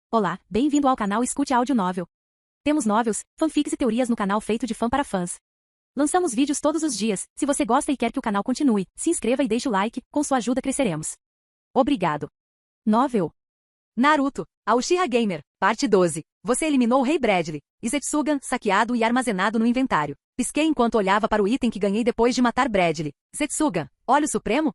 Olá, bem-vindo ao canal Escute Áudio Novel. Temos novels, fanfics e teorias no canal feito de fã para fãs. Lançamos vídeos todos os dias. Se você gosta e quer que o canal continue, se inscreva e deixe o like, com sua ajuda cresceremos. Obrigado. Novel. Naruto, a Uchiha Gamer, parte 12. Você eliminou o Rei Bradley. Zetsugan, saqueado e armazenado no inventário. Pisquei enquanto olhava para o item que ganhei depois de matar Bradley. Zetsugan, óleo supremo?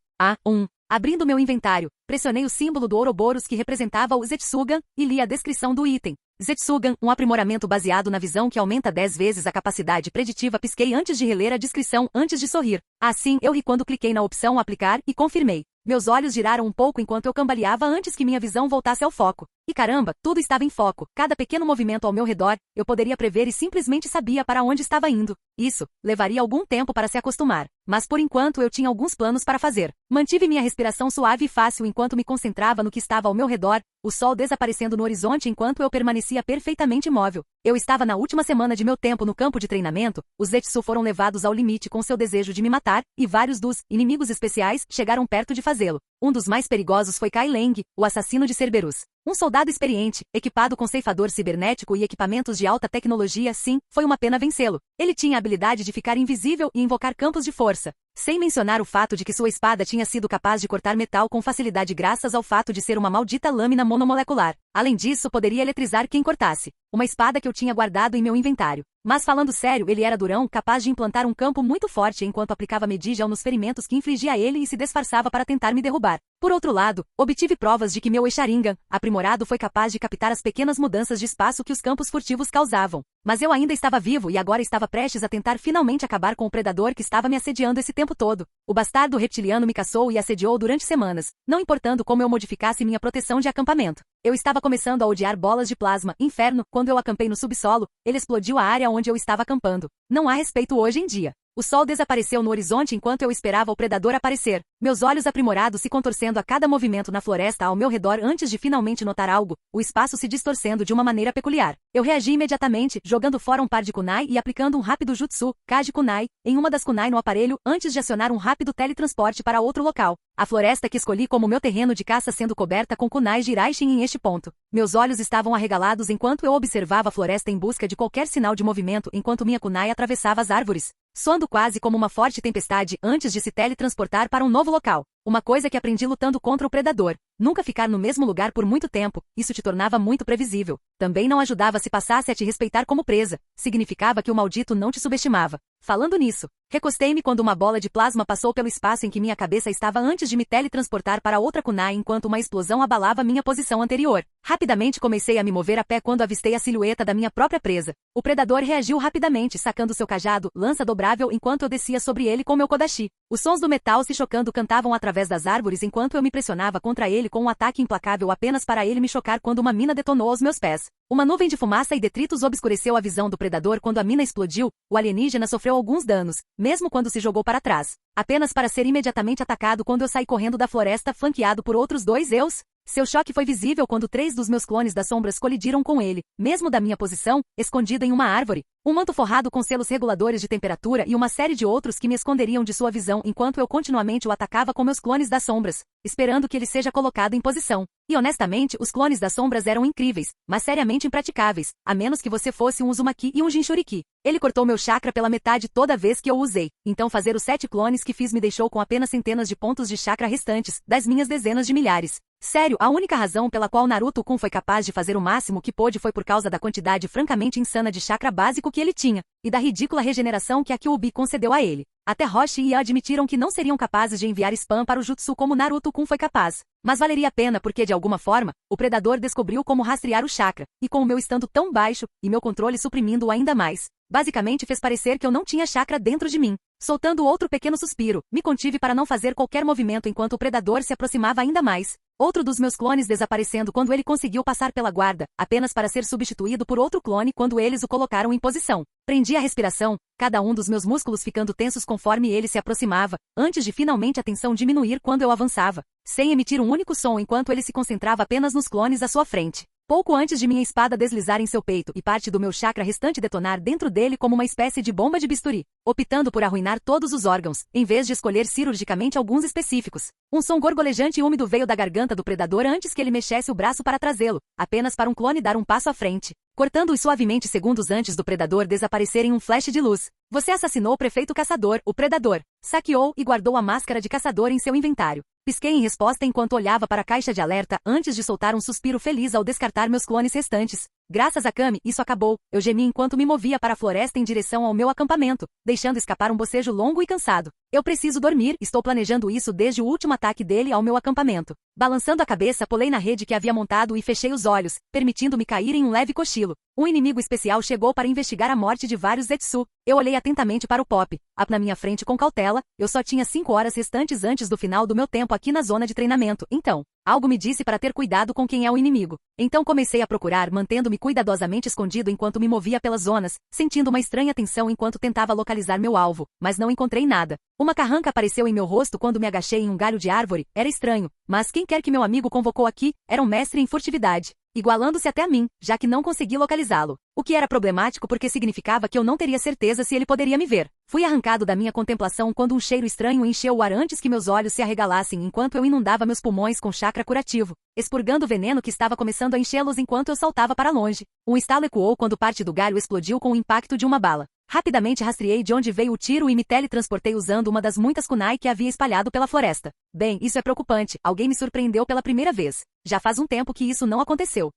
Abrindo meu inventário, pressionei o símbolo do Ouroboros que representava o Zetsugan e li a descrição do item. Zetsugan, um aprimoramento baseado na visão que aumenta 10 vezes a capacidade preditiva. Pisquei antes de reler a descrição antes de sorrir. Assim, eu ri quando cliquei na opção aplicar e confirmei. Meus olhos giraram um pouco enquanto eu cambaleava antes que minha visão voltasse ao foco. E caramba, tudo estava em foco. Cada pequeno movimento ao meu redor, eu poderia prever e simplesmente sabia para onde estava indo. Isso levaria algum tempo para se acostumar. Mas por enquanto eu tinha alguns planos para fazer. Mantive minha respiração suave e fácil enquanto me concentrava no que estava ao meu redor, o sol desaparecendo no horizonte enquanto eu permanecia perfeitamente imóvel. Eu estava na última semana de meu tempo no campo de treinamento, os Zetsu foram levados ao limite com seu desejo de me matar, e vários dos inimigos especiais chegaram perto de fazê-lo. Um dos mais perigosos foi Kai Leng, o assassino de Cerberus. Um soldado experiente, equipado com ceifador cibernético e equipamentos de alta tecnologia, sim, foi uma pena vencê-lo. Ele tinha a habilidade de ficar invisível e invocar campos de força. Sem mencionar o fato de que sua espada tinha sido capaz de cortar metal com facilidade graças ao fato de ser uma maldita lâmina monomolecular. Além disso, poderia eletrizar quem cortasse. Uma espada que eu tinha guardado em meu inventário. Mas falando sério, ele era durão, capaz de implantar um campo muito forte enquanto aplicava medical nos ferimentos que infligia a ele e se disfarçava para tentar me derrubar. Por outro lado, obtive provas de que meu Sharingan, aprimorado, foi capaz de captar as pequenas mudanças de espaço que os campos furtivos causavam. Mas eu ainda estava vivo e agora estava prestes a tentar finalmente acabar com o predador que estava me assediando esse tempo todo. O bastardo reptiliano me caçou e assediou durante semanas, não importando como eu modificasse minha proteção de acampamento. Eu estava começando a odiar bolas de plasma, inferno, quando eu acampei no subsolo, ele explodiu a área onde eu estava acampando. Não há respeito hoje em dia. O sol desapareceu no horizonte enquanto eu esperava o predador aparecer. Meus olhos aprimorados se contorcendo a cada movimento na floresta ao meu redor antes de finalmente notar algo, o espaço se distorcendo de uma maneira peculiar. Eu reagi imediatamente, jogando fora um par de kunai e aplicando um rápido jutsu, Kaji Kunai, em uma das kunai no aparelho antes de acionar um rápido teletransporte para outro local. A floresta que escolhi como meu terreno de caça sendo coberta com kunais de Iraishin em este ponto. Meus olhos estavam arregalados enquanto eu observava a floresta em busca de qualquer sinal de movimento enquanto minha kunai atravessava as árvores, soando quase como uma forte tempestade antes de se teletransportar para um novo local. Uma coisa que aprendi lutando contra o predador. Nunca ficar no mesmo lugar por muito tempo, isso te tornava muito previsível. Também não ajudava se passasse a te respeitar como presa. Significava que o maldito não te subestimava. Falando nisso, recostei-me quando uma bola de plasma passou pelo espaço em que minha cabeça estava antes de me teletransportar para outra kunai enquanto uma explosão abalava minha posição anterior. Rapidamente comecei a me mover a pé quando avistei a silhueta da minha própria presa. O predador reagiu rapidamente sacando seu cajado, lança dobrável enquanto eu descia sobre ele com meu kodashi. Os sons do metal se chocando cantavam através das árvores enquanto eu me pressionava contra ele com um ataque implacável apenas para ele me chocar quando uma mina detonou aos meus pés. Uma nuvem de fumaça e detritos obscureceu a visão do predador quando a mina explodiu, o alienígena sofreu alguns danos, mesmo quando se jogou para trás. Apenas para ser imediatamente atacado quando eu saí correndo da floresta flanqueado por outros dois eus. Seu choque foi visível quando 3 dos meus clones das sombras colidiram com ele, mesmo da minha posição, escondido em uma árvore. Um manto forrado com selos reguladores de temperatura e uma série de outros que me esconderiam de sua visão enquanto eu continuamente o atacava com meus clones das sombras, esperando que ele seja colocado em posição. E honestamente, os clones das sombras eram incríveis, mas seriamente impraticáveis, a menos que você fosse um Uzumaki e um Jinchuriki. Ele cortou meu chakra pela metade toda vez que eu o usei, então fazer os 7 clones que fiz me deixou com apenas centenas de pontos de chakra restantes, das minhas dezenas de milhares. Sério, a única razão pela qual Naruto-kun foi capaz de fazer o máximo que pôde foi por causa da quantidade francamente insana de chakra básico que ele tinha, e da ridícula regeneração que a Kyuubi concedeu a ele. Até Roshi e Ia admitiram que não seriam capazes de enviar spam para o jutsu como Naruto-kun foi capaz. Mas valeria a pena porque, de alguma forma, o predador descobriu como rastrear o chakra, e com o meu estando tão baixo, e meu controle suprimindo-o ainda mais, basicamente fez parecer que eu não tinha chakra dentro de mim. Soltando outro pequeno suspiro, me contive para não fazer qualquer movimento enquanto o predador se aproximava ainda mais. Outro dos meus clones desaparecendo quando ele conseguiu passar pela guarda, apenas para ser substituído por outro clone quando eles o colocaram em posição. Prendi a respiração, cada um dos meus músculos ficando tensos conforme ele se aproximava, antes de finalmente a tensão diminuir quando eu avançava, sem emitir um único som enquanto ele se concentrava apenas nos clones à sua frente. Pouco antes de minha espada deslizar em seu peito e parte do meu chakra restante detonar dentro dele como uma espécie de bomba de bisturi, optando por arruinar todos os órgãos, em vez de escolher cirurgicamente alguns específicos. Um som gorgolejante e úmido veio da garganta do predador antes que ele mexesse o braço para trazê-lo, apenas para um clone dar um passo à frente, cortando-os suavemente segundos antes do predador desaparecer em um flash de luz. Você assassinou o prefeito caçador, o predador. Saqueou e guardou a máscara de caçador em seu inventário. Pisquei em resposta enquanto olhava para a caixa de alerta antes de soltar um suspiro feliz ao descartar meus clones restantes. Graças a Kami, isso acabou. Eu gemi enquanto me movia para a floresta em direção ao meu acampamento, deixando escapar um bocejo longo e cansado. Eu preciso dormir, estou planejando isso desde o último ataque dele ao meu acampamento. Balançando a cabeça, pulei na rede que havia montado e fechei os olhos, permitindo-me cair em um leve cochilo. Um inimigo especial chegou para investigar a morte de vários Zetsu. Eu olhei atentamente para o Pop. Na minha frente com cautela, eu só tinha 5 horas restantes antes do final do meu tempo aqui na zona de treinamento, então, algo me disse para ter cuidado com quem é o inimigo. Então comecei a procurar, mantendo-me cuidadosamente escondido enquanto me movia pelas zonas, sentindo uma estranha tensão enquanto tentava localizar meu alvo, mas não encontrei nada. Uma carranca apareceu em meu rosto quando me agachei em um galho de árvore. Era estranho, mas quem quer que meu amigo convocou aqui, era um mestre em furtividade, igualando-se até a mim, já que não consegui localizá-lo. O que era problemático porque significava que eu não teria certeza se ele poderia me ver. Fui arrancado da minha contemplação quando um cheiro estranho encheu o ar antes que meus olhos se arregalassem enquanto eu inundava meus pulmões com chakra curativo, expurgando o veneno que estava começando a enchê-los enquanto eu saltava para longe. Um estalo ecoou quando parte do galho explodiu com o impacto de uma bala. Rapidamente rastreei de onde veio o tiro e me teletransportei usando uma das muitas kunai que havia espalhado pela floresta. Bem, isso é preocupante. Alguém me surpreendeu pela primeira vez. Já faz um tempo que isso não aconteceu.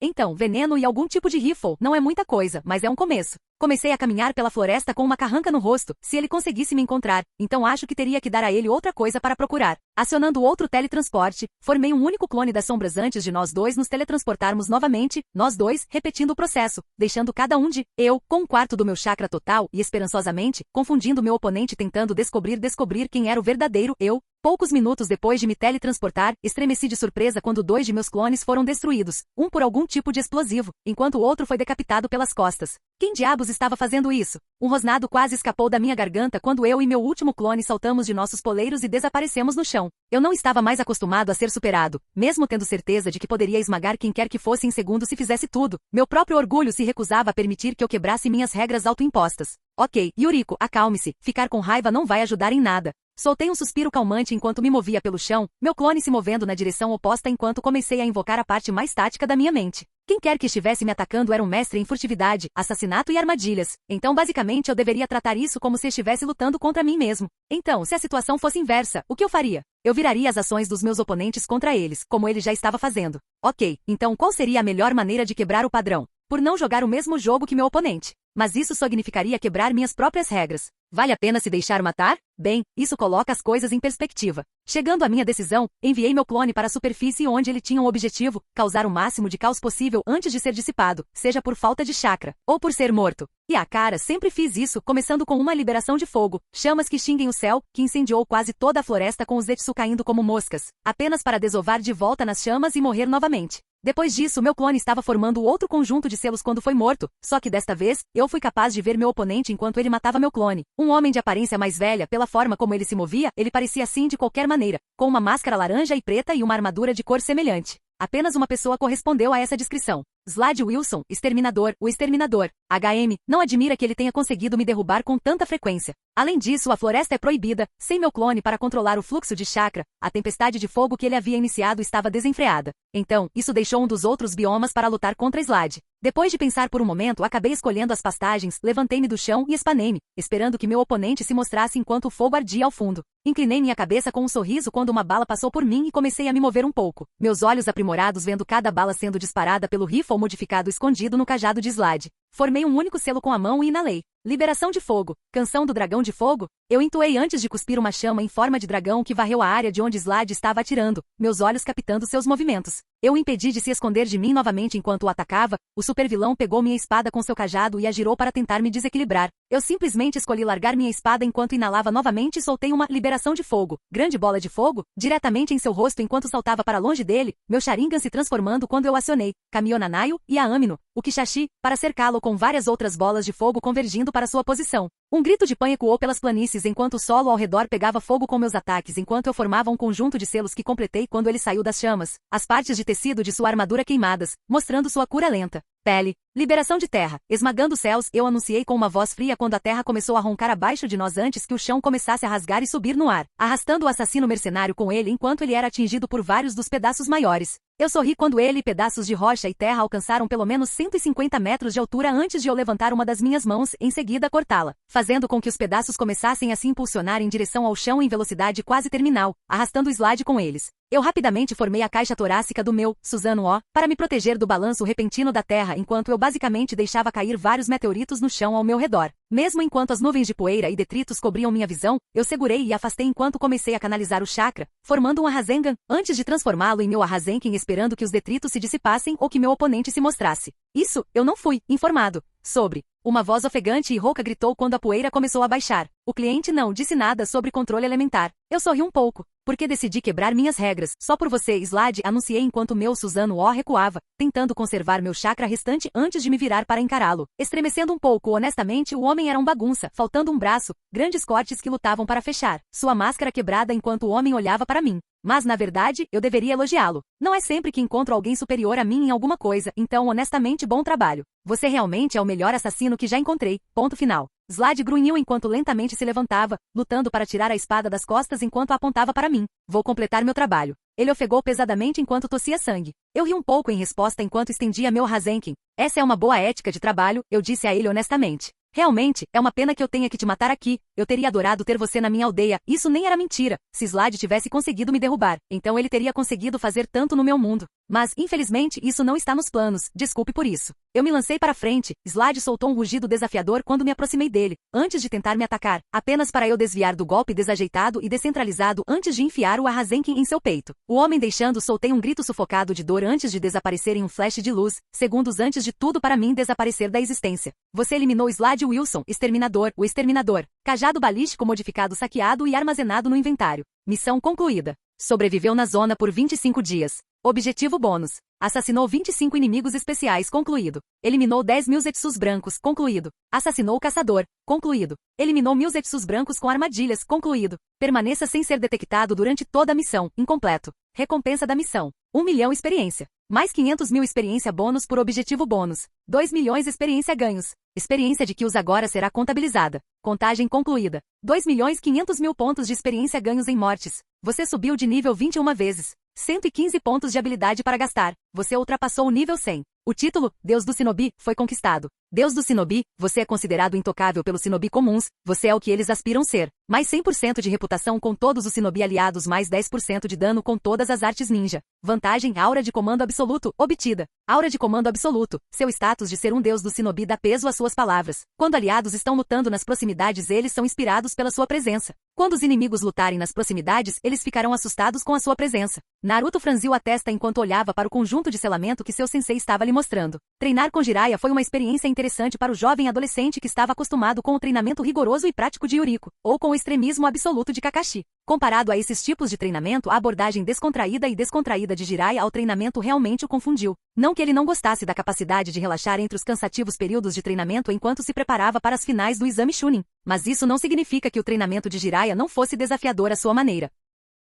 Então, veneno e algum tipo de rifle não é muita coisa, mas é um começo. Comecei a caminhar pela floresta com uma carranca no rosto. Se ele conseguisse me encontrar, então acho que teria que dar a ele outra coisa para procurar. Acionando outro teletransporte, formei um único clone das sombras antes de nós dois nos teletransportarmos novamente, nós dois, repetindo o processo, deixando cada um de eu, com um quarto do meu chakra total e esperançosamente, confundindo meu oponente tentando descobrir quem era o verdadeiro eu. Poucos minutos depois de me teletransportar, estremeci de surpresa quando 2 de meus clones foram destruídos, um por algum tipo de explosivo, enquanto o outro foi decapitado pelas costas. Quem diabos estava fazendo isso? Um rosnado quase escapou da minha garganta quando eu e meu último clone saltamos de nossos poleiros e desaparecemos no chão. Eu não estava mais acostumado a ser superado, mesmo tendo certeza de que poderia esmagar quem quer que fosse em segundo se fizesse tudo. Meu próprio orgulho se recusava a permitir que eu quebrasse minhas regras autoimpostas. Ok, Yuriko, acalme-se, ficar com raiva não vai ajudar em nada. Soltei um suspiro calmante enquanto me movia pelo chão, meu clone se movendo na direção oposta enquanto comecei a invocar a parte mais tática da minha mente. Quem quer que estivesse me atacando era um mestre em furtividade, assassinato e armadilhas. Então basicamente eu deveria tratar isso como se estivesse lutando contra mim mesmo. Então, se a situação fosse inversa, o que eu faria? Eu viraria as ações dos meus oponentes contra eles, como ele já estava fazendo. Ok, então qual seria a melhor maneira de quebrar o padrão? Por não jogar o mesmo jogo que meu oponente. Mas isso significaria quebrar minhas próprias regras. Vale a pena se deixar matar? Bem, isso coloca as coisas em perspectiva. Chegando à minha decisão, enviei meu clone para a superfície onde ele tinha um objetivo, causar o máximo de caos possível antes de ser dissipado, seja por falta de chakra, ou por ser morto. E sempre fiz isso, começando com uma liberação de fogo, chamas que xinguem o céu, que incendiou quase toda a floresta com os Zetsu caindo como moscas, apenas para desovar de volta nas chamas e morrer novamente. Depois disso, meu clone estava formando outro conjunto de selos quando foi morto, só que desta vez, eu fui capaz de ver meu oponente enquanto ele matava meu clone. Um homem de aparência mais velha, pela forma como ele se movia, ele parecia assim de qualquer maneira, com uma máscara laranja e preta e uma armadura de cor semelhante. Apenas uma pessoa correspondeu a essa descrição. Slade Wilson, Exterminador, o Exterminador. HM, não admira que ele tenha conseguido me derrubar com tanta frequência. Além disso, a floresta é proibida, sem meu clone para controlar o fluxo de chakra, a tempestade de fogo que ele havia iniciado estava desenfreada. Então, isso deixou um dos outros biomas para lutar contra Slade. Depois de pensar por um momento, acabei escolhendo as pastagens, levantei-me do chão e espanei-me, esperando que meu oponente se mostrasse enquanto o fogo ardia ao fundo. Inclinei minha cabeça com um sorriso quando uma bala passou por mim e comecei a me mover um pouco. Meus olhos aprimorados vendo cada bala sendo disparada pelo rifle modificado escondido no cajado de Slade. Formei um único selo com a mão e inalei. Liberação de fogo. Canção do dragão de fogo? Eu entoei antes de cuspir uma chama em forma de dragão que varreu a área de onde Slade estava atirando, meus olhos captando seus movimentos. Eu o impedi de se esconder de mim novamente enquanto o atacava, o supervilão pegou minha espada com seu cajado e a girou para tentar me desequilibrar. Eu simplesmente escolhi largar minha espada enquanto inalava novamente e soltei uma liberação de fogo. Grande bola de fogo, diretamente em seu rosto enquanto saltava para longe dele, meu Sharingan se transformando quando eu acionei Kamionanayo e a Amino, o Kishashi, para cercá-lo solo com várias outras bolas de fogo convergindo para sua posição. Um grito de pânico ecoou pelas planícies enquanto o solo ao redor pegava fogo com meus ataques enquanto eu formava um conjunto de selos que completei quando ele saiu das chamas, as partes de tecido de sua armadura queimadas, mostrando sua cura lenta. Pele. Liberação de terra. Esmagando os céus, eu anunciei com uma voz fria quando a terra começou a roncar abaixo de nós antes que o chão começasse a rasgar e subir no ar, arrastando o assassino mercenário com ele enquanto ele era atingido por vários dos pedaços maiores. Eu sorri quando ele e pedaços de rocha e terra alcançaram pelo menos 150 metros de altura antes de eu levantar uma das minhas mãos, em seguida cortá-la, fazendo com que os pedaços começassem a se impulsionar em direção ao chão em velocidade quase terminal, arrastando o slide com eles. Eu rapidamente formei a caixa torácica do meu, Suzano O, para me proteger do balanço repentino da terra enquanto eu basicamente deixava cair vários meteoritos no chão ao meu redor. Mesmo enquanto as nuvens de poeira e detritos cobriam minha visão, eu segurei e afastei enquanto comecei a canalizar o chakra, formando um Rasengan, antes de transformá-lo em meu Rasenkin esperando que os detritos se dissipassem ou que meu oponente se mostrasse. Isso, eu não fui informado sobre. Uma voz ofegante e rouca gritou quando a poeira começou a baixar. O cliente não disse nada sobre controle elementar. Eu sorri um pouco, porque decidi quebrar minhas regras. Só por você, Slade, anunciei enquanto meu Suzano O recuava, tentando conservar meu chakra restante antes de me virar para encará-lo. Estremecendo um pouco, honestamente, o homem era um bagunça, faltando um braço, grandes cortes que lutavam para fechar. Sua máscara quebrada enquanto o homem olhava para mim. Mas, na verdade, eu deveria elogiá-lo. Não é sempre que encontro alguém superior a mim em alguma coisa, então honestamente bom trabalho. Você realmente é o melhor assassino que já encontrei. Ponto final. Slade grunhiu enquanto lentamente se levantava, lutando para tirar a espada das costas enquanto a apontava para mim. Vou completar meu trabalho. Ele ofegou pesadamente enquanto tossia sangue. Eu ri um pouco em resposta enquanto estendia meu Rasenkin. Essa é uma boa ética de trabalho, eu disse a ele honestamente. Realmente, é uma pena que eu tenha que te matar aqui. Eu teria adorado ter você na minha aldeia. Isso nem era mentira. Se Slade tivesse conseguido me derrubar, então ele teria conseguido fazer tanto no meu mundo. Mas, infelizmente, isso não está nos planos. Desculpe por isso. Eu me lancei para frente. Slade soltou um rugido desafiador quando me aproximei dele, antes de tentar me atacar, apenas para eu desviar do golpe desajeitado e descentralizado antes de enfiar o Rasenkin em seu peito. O homem deixando soltei um grito sufocado de dor antes de desaparecer em um flash de luz, segundos antes de tudo para mim desaparecer da existência. Você eliminou Slade Wilson, Exterminador, o Exterminador. Cajado balístico modificado saqueado e armazenado no inventário. Missão concluída. Sobreviveu na zona por 25 dias. Objetivo bônus. Assassinou 25 inimigos especiais, concluído. Eliminou 10.000 Zetsus brancos, concluído. Assassinou o caçador, concluído. Eliminou 1.000 Zetsus brancos com armadilhas, concluído. Permaneça sem ser detectado durante toda a missão, incompleto. Recompensa da missão. 1 milhão experiência. Mais 500.000 experiência bônus por objetivo bônus. 2 milhões experiência ganhos. Experiência de kills agora será contabilizada. Contagem concluída. 2.500.000 pontos de experiência ganhos em mortes. Você subiu de nível 21 vezes. 115 pontos de habilidade para gastar. Você ultrapassou o nível 100. O título, Deus do Shinobi, foi conquistado. Deus do Shinobi, você é considerado intocável pelos Shinobi comuns, você é o que eles aspiram ser. Mais 100% de reputação com todos os Shinobi aliados, mais 10% de dano com todas as artes ninja. Vantagem, aura de comando absoluto, obtida. Aura de comando absoluto, seu status de ser um deus do Shinobi dá peso às suas palavras. Quando aliados estão lutando nas proximidades, eles são inspirados pela sua presença. Quando os inimigos lutarem nas proximidades, eles ficarão assustados com a sua presença. Naruto franziu a testa enquanto olhava para o conjunto de selamento que seu sensei estava lhe mostrando. Treinar com Jiraiya foi uma experiência interessante para o jovem adolescente que estava acostumado com o treinamento rigoroso e prático de Yuriko, ou com o extremismo absoluto de Kakashi. Comparado a esses tipos de treinamento, a abordagem descontraída de Jiraiya ao treinamento realmente o confundiu. Não que ele não gostasse da capacidade de relaxar entre os cansativos períodos de treinamento enquanto se preparava para as finais do exame Chunin, mas isso não significa que o treinamento de Jiraiya não fosse desafiador à sua maneira.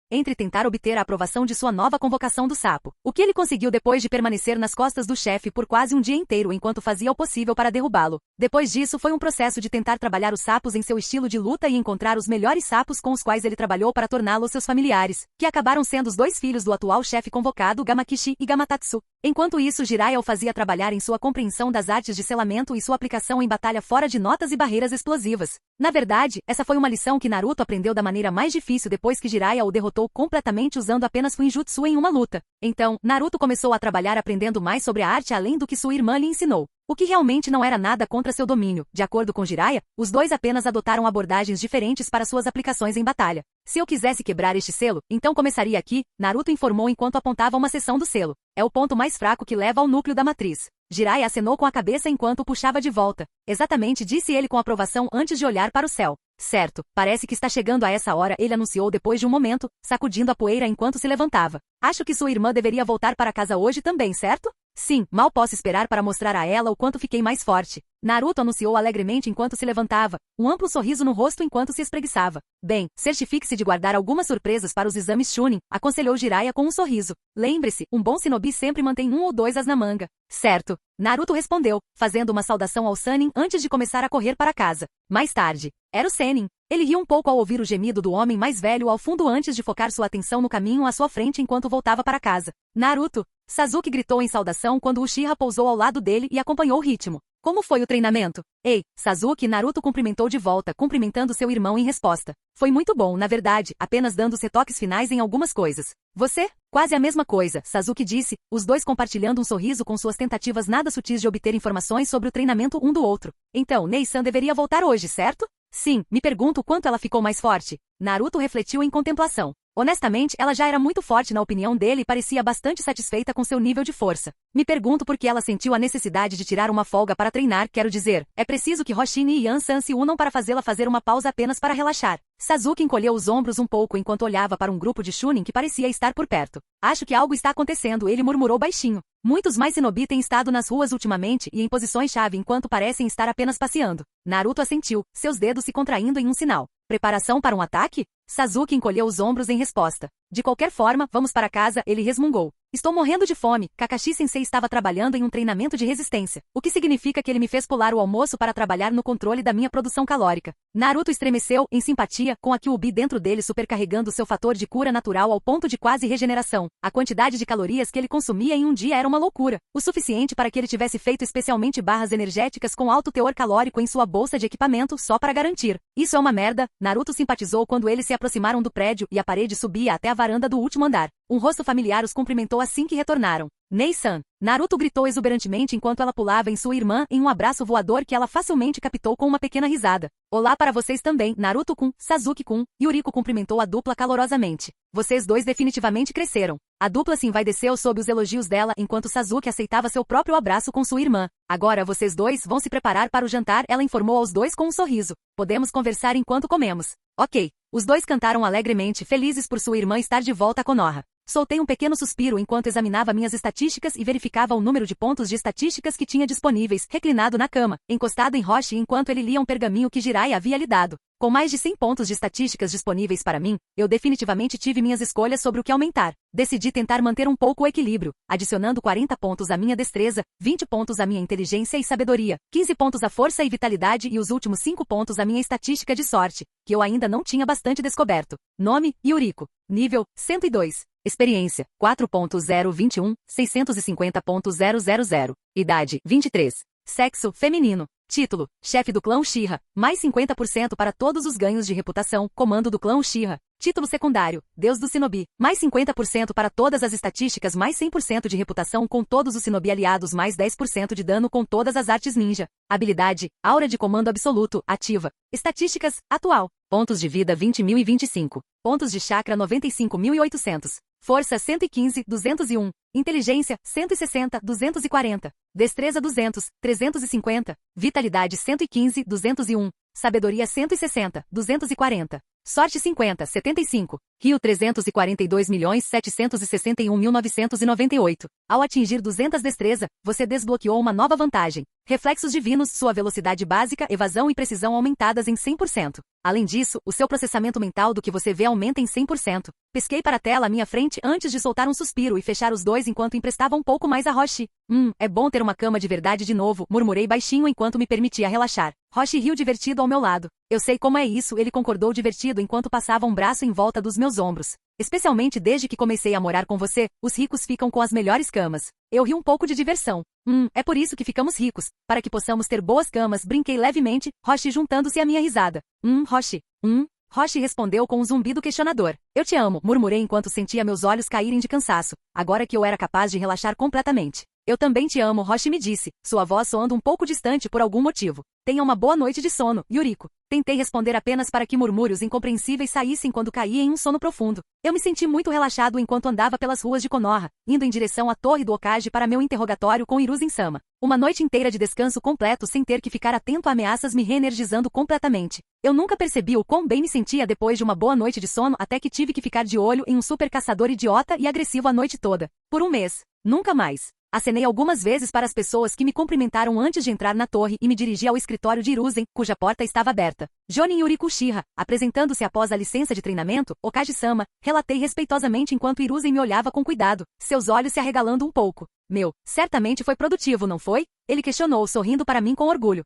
Entre tentar obter a aprovação de sua nova convocação do sapo, o que ele conseguiu depois de permanecer nas costas do chefe por quase um dia inteiro enquanto fazia o possível para derrubá-lo. Depois disso foi um processo de tentar trabalhar os sapos em seu estilo de luta e encontrar os melhores sapos com os quais ele trabalhou para torná-los seus familiares, que acabaram sendo os dois filhos do atual chefe convocado, Gamakishi e Gamatatsu. Enquanto isso, Jiraiya o fazia trabalhar em sua compreensão das artes de selamento e sua aplicação em batalha fora de notas e barreiras explosivas. Na verdade, essa foi uma lição que Naruto aprendeu da maneira mais difícil depois que Jiraiya o derrotou completamente usando apenas Fuinjutsu em uma luta. Então, Naruto começou a trabalhar aprendendo mais sobre a arte além do que sua irmã lhe ensinou. O que realmente não era nada contra seu domínio. De acordo com Jiraiya, os dois apenas adotaram abordagens diferentes para suas aplicações em batalha. Se eu quisesse quebrar este selo, então começaria aqui, Naruto informou enquanto apontava uma seção do selo. É o ponto mais fraco que leva ao núcleo da matriz. Jiraiya acenou com a cabeça enquanto o puxava de volta. Exatamente, disse ele com aprovação antes de olhar para o céu. Certo, parece que está chegando a essa hora, ele anunciou depois de um momento, sacudindo a poeira enquanto se levantava. Acho que sua irmã deveria voltar para casa hoje também, certo? Sim, mal posso esperar para mostrar a ela o quanto fiquei mais forte. Naruto anunciou alegremente enquanto se levantava, um amplo sorriso no rosto enquanto se espreguiçava. Bem, certifique-se de guardar algumas surpresas para os exames Chunin, aconselhou Jiraiya com um sorriso. Lembre-se, um bom shinobi sempre mantém um ou dois as na manga. Certo. Naruto respondeu, fazendo uma saudação ao Sannin antes de começar a correr para casa. Mais tarde, era o Sennin. Ele riu um pouco ao ouvir o gemido do homem mais velho ao fundo antes de focar sua atenção no caminho à sua frente enquanto voltava para casa. Naruto! Sasuke gritou em saudação quando Uchiha pousou ao lado dele e acompanhou o ritmo. Como foi o treinamento? Ei, Sasuke! Naruto cumprimentou de volta, cumprimentando seu irmão em resposta. Foi muito bom, na verdade, apenas dando retoques finais em algumas coisas. Você? Quase a mesma coisa, Sasuke disse, os dois compartilhando um sorriso com suas tentativas nada sutis de obter informações sobre o treinamento um do outro. Então, Nei-san deveria voltar hoje, certo? Sim, me pergunto quanto ela ficou mais forte. Naruto refletiu em contemplação. Honestamente, ela já era muito forte na opinião dele e parecia bastante satisfeita com seu nível de força. Me pergunto por que ela sentiu a necessidade de tirar uma folga para treinar, quero dizer, é preciso que Hoshine e Yan-san se unam para fazê-la fazer uma pausa apenas para relaxar. Sasuke encolheu os ombros um pouco enquanto olhava para um grupo de Chunin que parecia estar por perto. Acho que algo está acontecendo, ele murmurou baixinho. Muitos mais shinobi têm estado nas ruas ultimamente e em posições-chave enquanto parecem estar apenas passeando. Naruto assentiu, seus dedos se contraindo em um sinal. Preparação para um ataque? Sasuke encolheu os ombros em resposta. De qualquer forma, vamos para casa, ele resmungou. Estou morrendo de fome. Kakashi-sensei estava trabalhando em um treinamento de resistência, o que significa que ele me fez pular o almoço para trabalhar no controle da minha produção calórica. Naruto estremeceu, em simpatia, com a Kyuubi dentro dele supercarregando seu fator de cura natural ao ponto de quase regeneração. A quantidade de calorias que ele consumia em um dia era uma loucura, o suficiente para que ele tivesse feito especialmente barras energéticas com alto teor calórico em sua bolsa de equipamento só para garantir. Isso é uma merda, Naruto simpatizou quando eles se aproximaram do prédio e a parede subia até a varanda do último andar. Um rosto familiar os cumprimentou assim que retornaram. Nei-san! Naruto gritou exuberantemente enquanto ela pulava em sua irmã em um abraço voador que ela facilmente captou com uma pequena risada. Olá para vocês também, Naruto-kun, Sasuke-kun, Yuriko cumprimentou a dupla calorosamente. Vocês dois definitivamente cresceram. A dupla se envaideceu sob os elogios dela enquanto Sasuke aceitava seu próprio abraço com sua irmã. Agora vocês dois vão se preparar para o jantar, ela informou aos dois com um sorriso. Podemos conversar enquanto comemos. Ok. Os dois cantaram alegremente, felizes por sua irmã estar de volta a Konoha. Soltei um pequeno suspiro enquanto examinava minhas estatísticas e verificava o número de pontos de estatísticas que tinha disponíveis, reclinado na cama, encostado em Roshi enquanto ele lia um pergaminho que Jiraiya havia lhe dado. Com mais de 100 pontos de estatísticas disponíveis para mim, eu definitivamente tive minhas escolhas sobre o que aumentar. Decidi tentar manter um pouco o equilíbrio, adicionando 40 pontos à minha destreza, 20 pontos à minha inteligência e sabedoria, 15 pontos à força e vitalidade e os últimos 5 pontos à minha estatística de sorte, que eu ainda não tinha bastante descoberto. Nome, Yuriko. Nível, 102. Experiência, 4.021, 650.000. Idade, 23. Sexo, feminino. Título, chefe do clã Uchiha, mais 50% para todos os ganhos de reputação, comando do clã Uchiha. Título secundário, Deus do Shinobi, mais 50% para todas as estatísticas, mais 100% de reputação com todos os Shinobi aliados, mais 10% de dano com todas as artes ninja. Habilidade, Aura de comando absoluto, ativa. Estatísticas, atual. Pontos de vida 20.025. Pontos de chakra 95.800. Força 115, 201. Inteligência 160, 240. Destreza 200, 350. Vitalidade 115, 201. Sabedoria 160, 240. Sorte 50, 75. Rio 342.761.998. Ao atingir 200 destreza, você desbloqueou uma nova vantagem. Reflexos divinos, sua velocidade básica, evasão e precisão aumentadas em 100%. Além disso, o seu processamento mental do que você vê aumenta em 100%. Pesquei para a tela à minha frente antes de soltar um suspiro e fechar os dois enquanto emprestava um pouco mais a Roshi. É bom ter uma cama de verdade de novo, murmurei baixinho enquanto me permitia relaxar. Roshi riu divertido ao meu lado. Eu sei como é isso, ele concordou divertido enquanto passava um braço em volta dos meus ombros. Especialmente desde que comecei a morar com você, os ricos ficam com as melhores camas. Eu ri um pouco de diversão. É por isso que ficamos ricos, para que possamos ter boas camas, brinquei levemente, Roshi juntando-se à minha risada. Roshi. Roshi respondeu com um zumbido questionador. Eu te amo, murmurei enquanto sentia meus olhos caírem de cansaço, agora que eu era capaz de relaxar completamente. Eu também te amo, Roshi me disse, sua voz soando um pouco distante por algum motivo. Tenha uma boa noite de sono, Yuriko. Tentei responder apenas para que murmúrios incompreensíveis saíssem quando caía em um sono profundo. Eu me senti muito relaxado enquanto andava pelas ruas de Konoha, indo em direção à torre do Hokage para meu interrogatório com Hiruzen-sama. Uma noite inteira de descanso completo sem ter que ficar atento a ameaças me reenergizando completamente. Eu nunca percebi o quão bem me sentia depois de uma boa noite de sono até que tive que ficar de olho em um super caçador idiota e agressivo a noite toda. Por um mês. Nunca mais. Acenei algumas vezes para as pessoas que me cumprimentaram antes de entrar na torre e me dirigi ao escritório de Hiruzen, cuja porta estava aberta. Jonin Yuriko Uchiha, apresentando-se após a licença de treinamento, Okage-sama, relatei respeitosamente enquanto Hiruzen me olhava com cuidado, seus olhos se arregalando um pouco. Certamente foi produtivo, não foi? Ele questionou, sorrindo para mim com orgulho.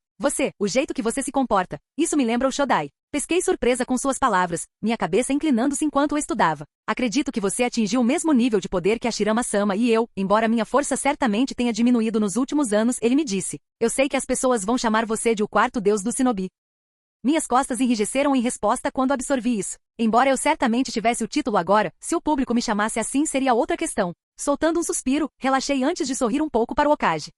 O jeito que você se comporta. Isso me lembra o Shodai. Pesquei surpresa com suas palavras, minha cabeça inclinando-se enquanto o estudava. Acredito que você atingiu o mesmo nível de poder que a Shirama-sama e eu, embora minha força certamente tenha diminuído nos últimos anos, ele me disse. Eu sei que as pessoas vão chamar você de o quarto deus do Shinobi. Minhas costas enrijeceram em resposta quando absorvi isso. Embora eu certamente tivesse o título agora, se o público me chamasse assim seria outra questão. Soltando um suspiro, relaxei antes de sorrir um pouco para o Okage.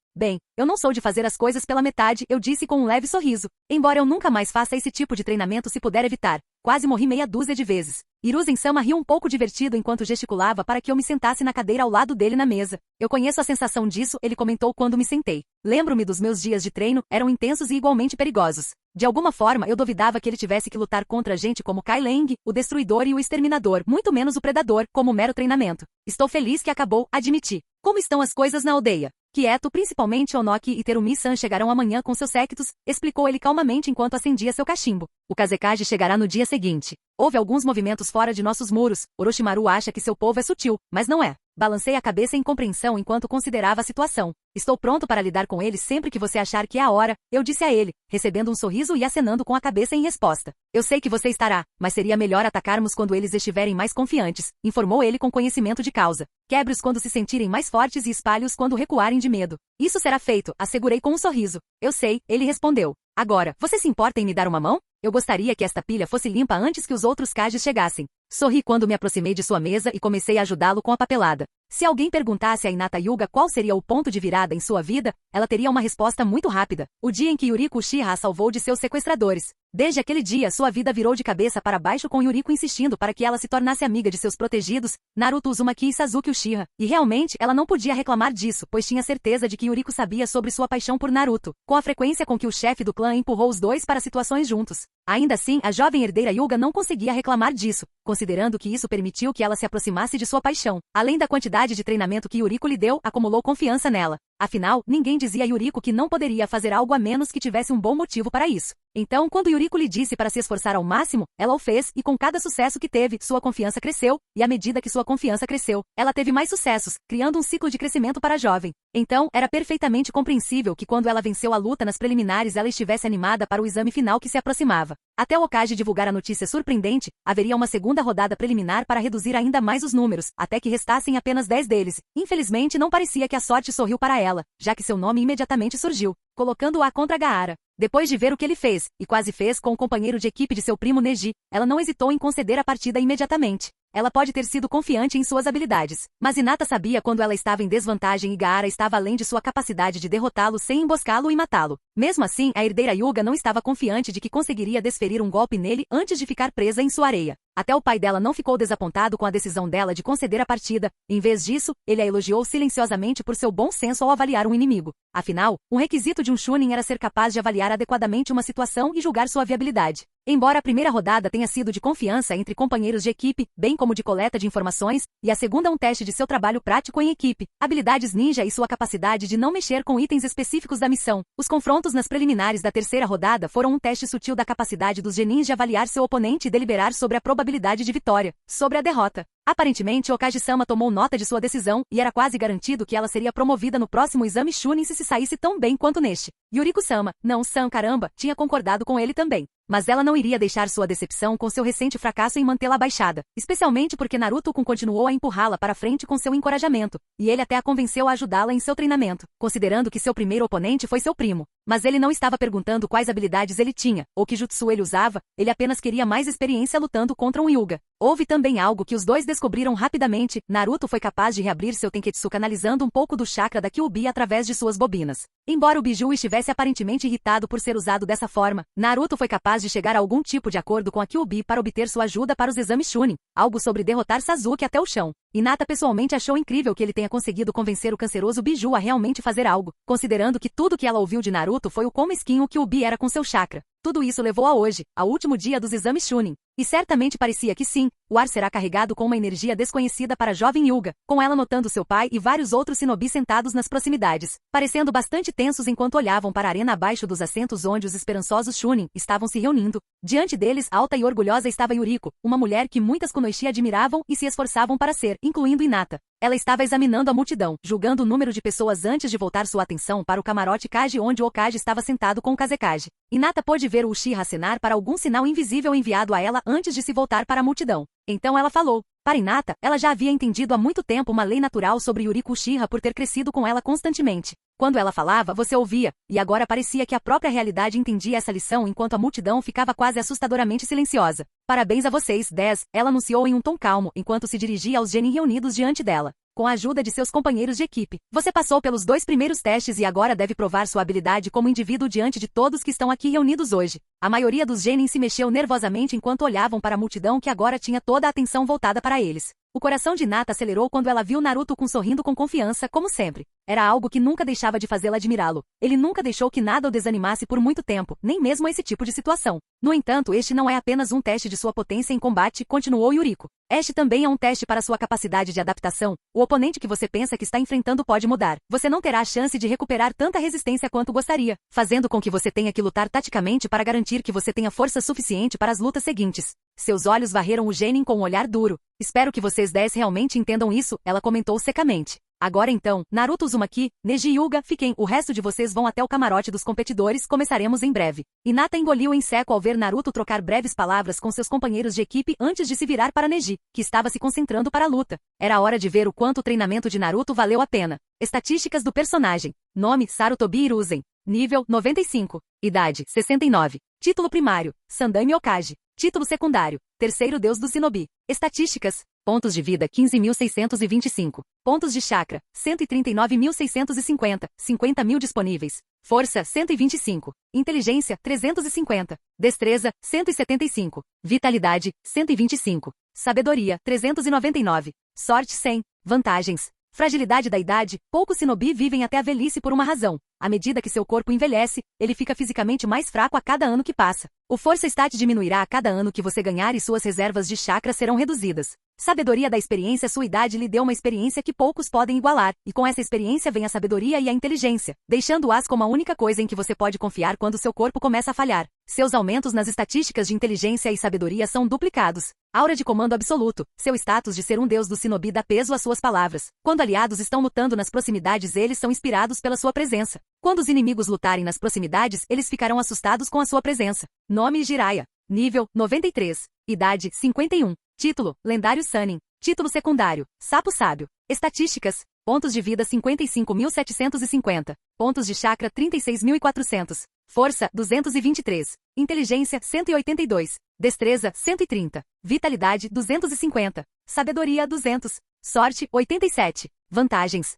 Eu não sou de fazer as coisas pela metade, eu disse com um leve sorriso. Embora eu nunca mais faça esse tipo de treinamento se puder evitar. Quase morri meia dúzia de vezes. Hiruzen-sama riu um pouco divertido enquanto gesticulava para que eu me sentasse na cadeira ao lado dele na mesa. Eu conheço a sensação disso, ele comentou quando me sentei. Lembro-me dos meus dias de treino, eram intensos e igualmente perigosos. De alguma forma eu duvidava que ele tivesse que lutar contra gente como Kai Leng, o Destruidor e o Exterminador, muito menos o Predador, como mero treinamento. Estou feliz que acabou, admiti. Como estão as coisas na aldeia? Quieto, principalmente Onoki e Terumi-san chegarão amanhã com seus séquitos, explicou ele calmamente enquanto acendia seu cachimbo. O Kazekage chegará no dia seguinte. Houve alguns movimentos fora de nossos muros. Orochimaru acha que seu povo é sutil, mas não é. Balancei a cabeça em compreensão enquanto considerava a situação. Estou pronto para lidar com ele sempre que você achar que é a hora, eu disse a ele, recebendo um sorriso e acenando com a cabeça em resposta. Eu sei que você estará, mas seria melhor atacarmos quando eles estiverem mais confiantes, informou ele com conhecimento de causa. Quebre-os quando se sentirem mais fortes e espalhe-os quando recuarem de medo. Isso será feito, assegurei com um sorriso. Eu sei, ele respondeu. Agora, você se importa em me dar uma mão? Eu gostaria que esta pilha fosse limpa antes que os outros Kages chegassem. Sorri quando me aproximei de sua mesa e comecei a ajudá-lo com a papelada. Se alguém perguntasse a Hinata Hyuga qual seria o ponto de virada em sua vida, ela teria uma resposta muito rápida. O dia em que Yuriko Uchiha a salvou de seus sequestradores. Desde aquele dia, sua vida virou de cabeça para baixo com Yuriko insistindo para que ela se tornasse amiga de seus protegidos, Naruto Uzumaki e Sasuke Uchiha. E realmente, ela não podia reclamar disso, pois tinha certeza de que Yuriko sabia sobre sua paixão por Naruto, com a frequência com que o chefe do clã empurrou os dois para situações juntos. Ainda assim, a jovem herdeira Hyuga não conseguia reclamar disso, considerando que isso permitiu que ela se aproximasse de sua paixão. Além da quantidade de treinamento que Yuriko lhe deu, acumulou confiança nela. Afinal, ninguém dizia a Yuriko que não poderia fazer algo a menos que tivesse um bom motivo para isso. Então, quando Yuriko lhe disse para se esforçar ao máximo, ela o fez e com cada sucesso que teve, sua confiança cresceu, e à medida que sua confiança cresceu, ela teve mais sucessos, criando um ciclo de crescimento para a jovem. Então, era perfeitamente compreensível que quando ela venceu a luta nas preliminares ela estivesse animada para o exame final que se aproximava. Até o Okage divulgar a notícia surpreendente, haveria uma segunda rodada preliminar para reduzir ainda mais os números, até que restassem apenas 10 deles. Infelizmente não parecia que a sorte sorriu para ela, já que seu nome imediatamente surgiu, colocando-a contra Gaara. Depois de ver o que ele fez, e quase fez com o companheiro de equipe de seu primo Neji, ela não hesitou em conceder a partida imediatamente. Ela pode ter sido confiante em suas habilidades, mas Hinata sabia quando ela estava em desvantagem e Gaara estava além de sua capacidade de derrotá-lo sem emboscá-lo e matá-lo. Mesmo assim, a herdeira Hyuga não estava confiante de que conseguiria desferir um golpe nele antes de ficar presa em sua areia. Até o pai dela não ficou desapontado com a decisão dela de conceder a partida. Em vez disso, ele a elogiou silenciosamente por seu bom senso ao avaliar um inimigo. Afinal, um requisito de um Chunin era ser capaz de avaliar adequadamente uma situação e julgar sua viabilidade. Embora a primeira rodada tenha sido de confiança entre companheiros de equipe, bem como de coleta de informações, e a segunda um teste de seu trabalho prático em equipe, habilidades ninja e sua capacidade de não mexer com itens específicos da missão, os confrontos nas preliminares da terceira rodada foram um teste sutil da capacidade dos genins de avaliar seu oponente e deliberar sobre a probabilidade de vitória, sobre a derrota. Aparentemente, Okage-sama tomou nota de sua decisão, e era quase garantido que ela seria promovida no próximo exame Chunin se saísse tão bem quanto neste. Yuriko-sama, não San caramba, tinha concordado com ele também. Mas ela não iria deixar sua decepção com seu recente fracasso em mantê-la abaixada, especialmente porque Naruto-kun continuou a empurrá-la para frente com seu encorajamento, e ele até a convenceu a ajudá-la em seu treinamento, considerando que seu primeiro oponente foi seu primo. Mas ele não estava perguntando quais habilidades ele tinha, ou que jutsu ele usava, ele apenas queria mais experiência lutando contra um Hyuga. Houve também algo que os dois descobriram rapidamente, Naruto foi capaz de reabrir seu Tenketsu canalizando um pouco do chakra da Kyuubi através de suas bobinas. Embora o Biju estivesse aparentemente irritado por ser usado dessa forma, Naruto foi capaz de chegar a algum tipo de acordo com a Kyuubi para obter sua ajuda para os exames Chunin, algo sobre derrotar Sasuke até o chão. Hinata pessoalmente achou incrível que ele tenha conseguido convencer o canceroso Biju a realmente fazer algo, considerando que tudo que ela ouviu de Naruto foi o quão mesquinho Kyuubi era com seu chakra. Tudo isso levou a hoje, ao último dia dos exames Chunin. E certamente parecia que sim, o ar será carregado com uma energia desconhecida para a jovem Hyuga, com ela notando seu pai e vários outros shinobi sentados nas proximidades, parecendo bastante tensos enquanto olhavam para a arena abaixo dos assentos onde os esperançosos Chunin estavam se reunindo. Diante deles, alta e orgulhosa estava Yuriko, uma mulher que muitas Kunoichi admiravam e se esforçavam para ser, incluindo Hinata. Ela estava examinando a multidão, julgando o número de pessoas antes de voltar sua atenção para o camarote Kaji onde o Okage estava sentado com o Kazekage. Hinata pôde ver o Uchiha acenar para algum sinal invisível enviado a ela antes de se voltar para a multidão. Então ela falou. Para Hinata, ela já havia entendido há muito tempo uma lei natural sobre Yuriko Uchiha por ter crescido com ela constantemente. Quando ela falava, você ouvia, e agora parecia que a própria realidade entendia essa lição enquanto a multidão ficava quase assustadoramente silenciosa. Parabéns a vocês, 10, ela anunciou em um tom calmo enquanto se dirigia aos genin reunidos diante dela. Com a ajuda de seus companheiros de equipe, você passou pelos 2 primeiros testes e agora deve provar sua habilidade como indivíduo diante de todos que estão aqui reunidos hoje. A maioria dos genin se mexeu nervosamente enquanto olhavam para a multidão que agora tinha toda a atenção voltada para eles. O coração de Hinata acelerou quando ela viu Naruto sorrindo com confiança, como sempre. Era algo que nunca deixava de fazê-la admirá-lo. Ele nunca deixou que nada o desanimasse por muito tempo, nem mesmo esse tipo de situação. No entanto, este não é apenas um teste de sua potência em combate, continuou Yuriko. Este também é um teste para sua capacidade de adaptação. O oponente que você pensa que está enfrentando pode mudar. Você não terá a chance de recuperar tanta resistência quanto gostaria, fazendo com que você tenha que lutar taticamente para garantir que você tenha força suficiente para as lutas seguintes. Seus olhos varreram o genin com um olhar duro. Espero que vocês 10 realmente entendam isso, ela comentou secamente. Agora então, Naruto Uzumaki, Neji Hyuga, fiquem, o resto de vocês vão até o camarote dos competidores, começaremos em breve. Hinata engoliu em seco ao ver Naruto trocar breves palavras com seus companheiros de equipe antes de se virar para Neji, que estava se concentrando para a luta. Era hora de ver o quanto o treinamento de Naruto valeu a pena. Estatísticas do personagem. Nome, Sarutobi Hiruzen. Nível, 95. Idade, 69. Título primário, Sandaime Okage. Título secundário, Terceiro Deus do Shinobi. Estatísticas. Pontos de vida 15.625. Pontos de chakra, 139.650, 50.000 disponíveis. Força, 125. Inteligência, 350. Destreza, 175. Vitalidade, 125. Sabedoria, 399. Sorte, 100. Vantagens. Fragilidade da idade, poucos shinobi vivem até a velhice por uma razão. À medida que seu corpo envelhece, ele fica fisicamente mais fraco a cada ano que passa. O Força Stat diminuirá a cada ano que você ganhar e suas reservas de chakra serão reduzidas. Sabedoria da experiência, sua idade lhe deu uma experiência que poucos podem igualar, e com essa experiência vem a sabedoria e a inteligência, deixando-as como a única coisa em que você pode confiar quando seu corpo começa a falhar. Seus aumentos nas estatísticas de inteligência e sabedoria são duplicados. Aura de comando absoluto, seu status de ser um deus do shinobi dá peso às suas palavras. Quando aliados estão lutando nas proximidades, eles são inspirados pela sua presença. Quando os inimigos lutarem nas proximidades, eles ficarão assustados com a sua presença. Nome Jiraiya. Nível, 93. Idade, 51. Título, Lendário Sannin. Título secundário, Sapo Sábio. Estatísticas. Pontos de vida 55.750. Pontos de chakra 36.400. Força, 223. Inteligência, 182. Destreza, 130. Vitalidade, 250. Sabedoria, 200. Sorte, 87. Vantagens.